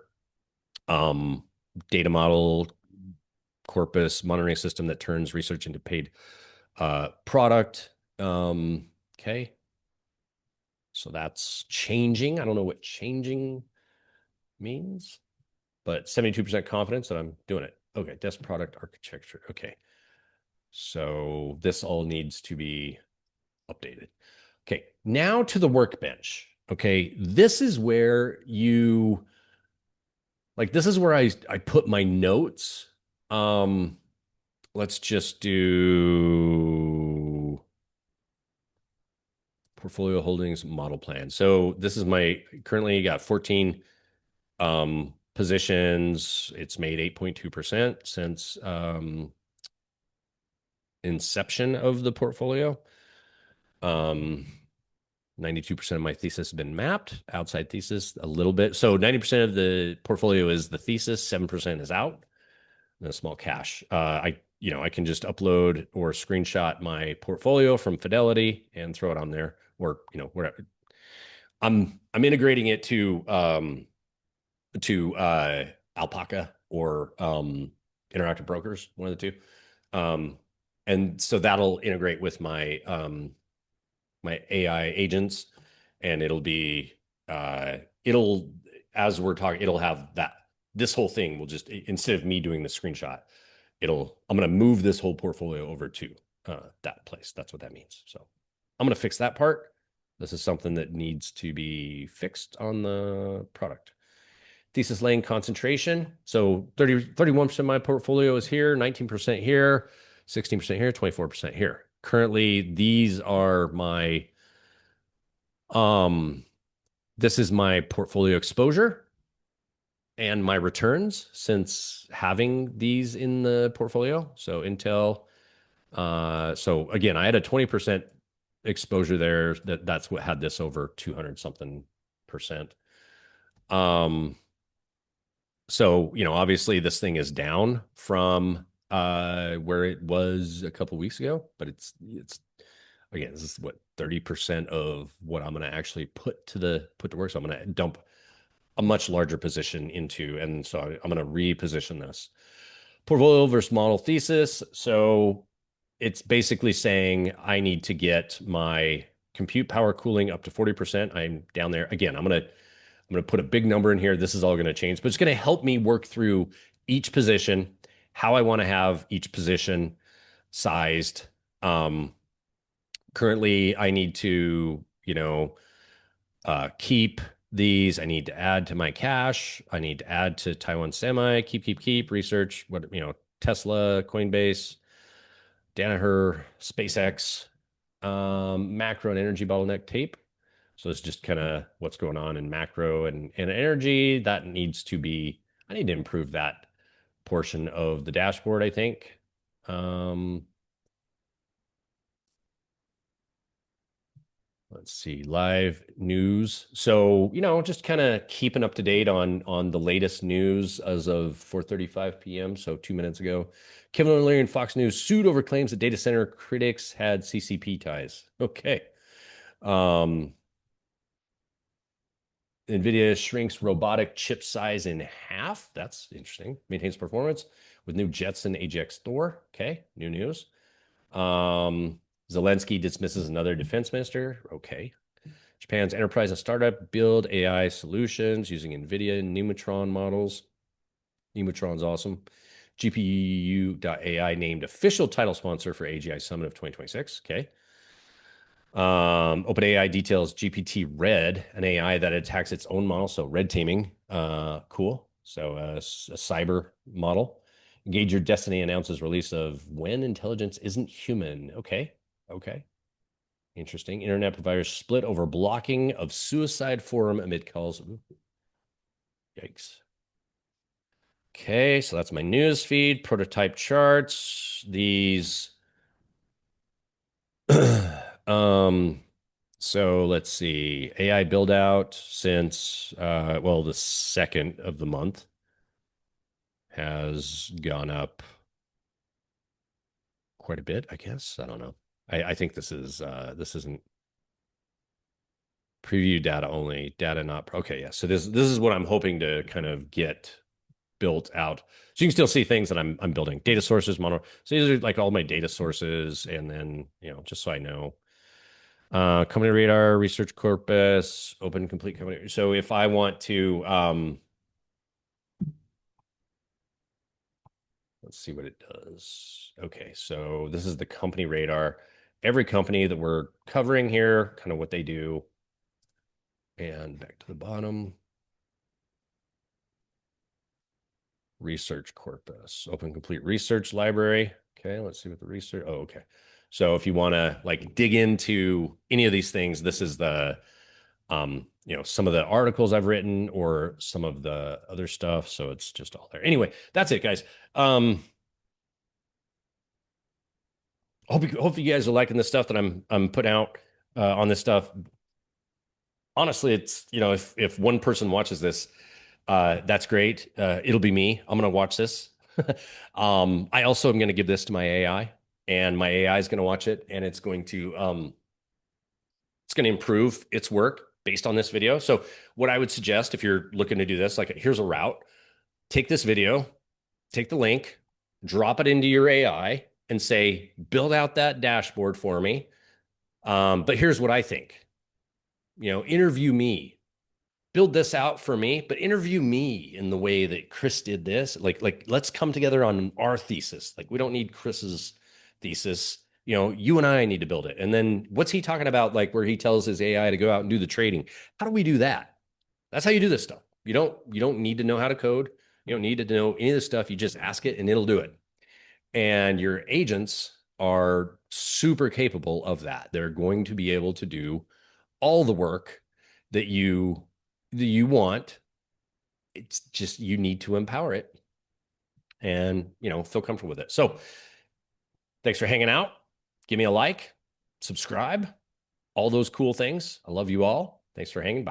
um, data model corpus monitoring system that turns research into paid product. Okay. So that's changing. I don't know what changing means, but 72% confidence that I'm doing it. Okay. Desk product architecture. Okay. So this all needs to be updated. Okay. Now to the workbench. Okay. This is where you like, this is where I put my notes. Let's just do portfolio holdings model plan. So this is my currently got 14 positions. It's made 8.2% since inception of the portfolio. 92% of my thesis has been mapped, outside thesis a little bit. So 90% of the portfolio is the thesis, 7% is out, and a small cash. I can just upload or screenshot my portfolio from Fidelity and throw it on there, or wherever. I'm integrating it to Alpaca or Interactive Brokers, one of the two. And so that'll integrate with my AI agents, and it'll as we're talking, it'll have that this whole thing will just instead of me doing the screenshot, I'm going to move this whole portfolio over to that place. That's what that means. So I'm going to fix that part. This is something that needs to be fixed on the product. Thesis lane concentration. So 31% of my portfolio is here, 19% here, 16% here, 24% here. Currently, these are my, this is my portfolio exposure and my returns since having these in the portfolio. So Intel, so again, I had a 20% exposure there. That's what had this over 200 something percent. So, obviously this thing is down from where it was a couple weeks ago, but it's again, this is what 30% of what I'm going to actually put to work. So I'm going to dump a much larger position into. And so I'm going to reposition this. Portfolio versus model thesis. So it's basically saying I need to get my compute power cooling up to 40%. I'm down there. Again, I'm gonna put a big number in here. This is all going to change, but it's going to help me work through each position, how I want to have each position sized. Um, Currently, I need to, keep these. I need to add to my cache. I need to add to Taiwan Semi, keep, research, Tesla, Coinbase, Danaher, SpaceX, macro and energy bottleneck tape. So it's just kind of what's going on in macro and energy. That needs to be, I need to improve that portion of the dashboard, I think. Um, Let's see, live news. So, just kind of keeping up to date on the latest news as of 4:35 p.m. So 2 minutes ago. Kevin O'Leary and Fox News sued over claims that data center critics had CCP ties. Okay. Um, NVIDIA shrinks robotic chip size in half. That's interesting. Maintains performance with new Jetson AGX Thor. Okay, new news. Zelensky dismisses another defense minister. Okay. Japan's enterprise and startup build AI solutions using NVIDIA Nematron models. Nematron's awesome. GPU.ai named official title sponsor for AGI Summit of 2026. Okay. OpenAI details GPT Red, an AI that attacks its own model. So red teaming. Cool. So a cyber model. Engage Your Destiny announces release of When Intelligence Isn't Human. Okay. Okay. Interesting. Internet providers split over blocking of suicide forum amid calls. Ooh, yikes. Okay, so that's my news feed, prototype charts. These um so let's see. AI build out since the second of the month has gone up quite a bit, I guess. I don't know. I think this isn't preview data only, data not okay, yeah. So this is what I'm hoping to kind of get built out. So you can still see things that I'm building. Data sources, mono. So these are like all my data sources, and then just so I know. Company radar, research corpus, open complete company. So if I want to, let's see what it does. Okay, so this is the company radar. Every company that we're covering here, kind of what they do. And back to the bottom. Research corpus, open complete research library. Okay, let's see what the research. Oh, okay. So if you want to like dig into any of these things, this is the some of the articles I've written or some of the other stuff. So it's just all there. Anyway, that's it, guys. Hope you guys are liking the stuff that I'm putting out on this stuff. Honestly, it's if one person watches this, that's great. It'll be me. I'm gonna watch this. I also am gonna give this to my AI, and my AI is gonna watch it, and it's gonna improve its work based on this video. So what I would suggest if you're looking to do this, like here's a route. Take this video, take the link, drop it into your AI, and say, build out that dashboard for me. But here's what I think. Interview me, build this out for me, but interview me in the way that Chris did this. Like let's come together on our thesis. Like we don't need Chris's thesis. You and I need to build it. And then what's he talking about? Like where he tells his AI to go out and do the trading. How do we do that? That's how you do this stuff. You don't need to know how to code. You don't need to know any of this stuff. You just ask it and it'll do it. And your agents are super capable of that. They're going to be able to do all the work that you want. It's just you need to empower it and feel comfortable with it. So thanks for hanging out. Give me a like, subscribe, all those cool things. I love you all. Thanks for hanging. Bye.